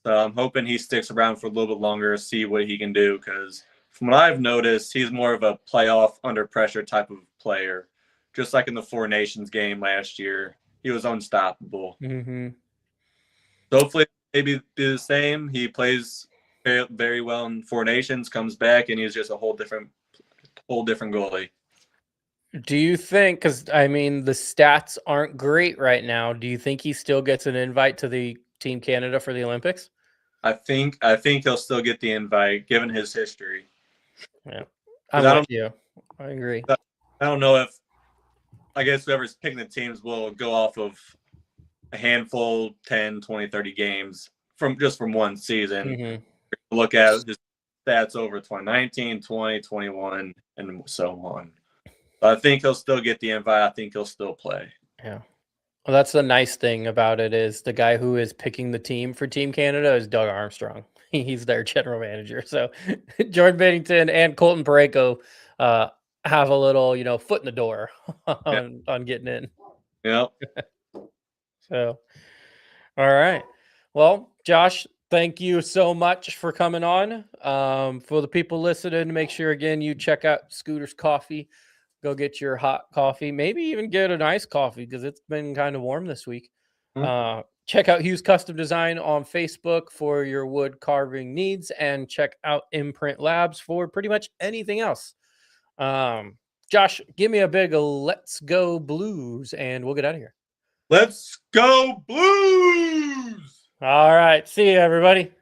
so I'm hoping he sticks around for a little bit longer, see what he can do, because from what I've noticed, he's more of a playoff under pressure type of player. Just like in the Four Nations game last year, he was unstoppable. Mm-hmm. So hopefully maybe be the same. He plays very, very well in Four Nations, comes back, and he's just a whole different goalie. Do you think, because I mean the stats aren't great right now, do you think he still gets an invite to the Team Canada for the Olympics? I think he'll still get the invite given his history. Yeah, I'm with you. I agree. I don't know if, I guess whoever's picking the teams will go off of a handful, 10, 20, 30 games from one season. Mm-hmm. Look at his stats over 2019, 20, 21, and so on. But I think he'll still get the invite. I think he'll still play. Yeah. Well, that's the nice thing about it is the guy who is picking the team for Team Canada is Doug Armstrong. He's their general manager. So Jordan Binnington and Colton Parayko have a little, foot in the door on getting in. Yep. So, all right. Well, Josh, thank you so much for coming on. For the people listening, make sure, again, you check out Scooter's Coffee. Go get your hot coffee. Maybe even get an iced coffee because it's been kind of warm this week. Mm-hmm. Check out Hughes Custom Design on Facebook for your wood carving needs, and check out Imprint Labs for pretty much anything else. Josh, give me a big let's go Blues, and we'll get out of here. Let's go Blues! All right. See you, everybody.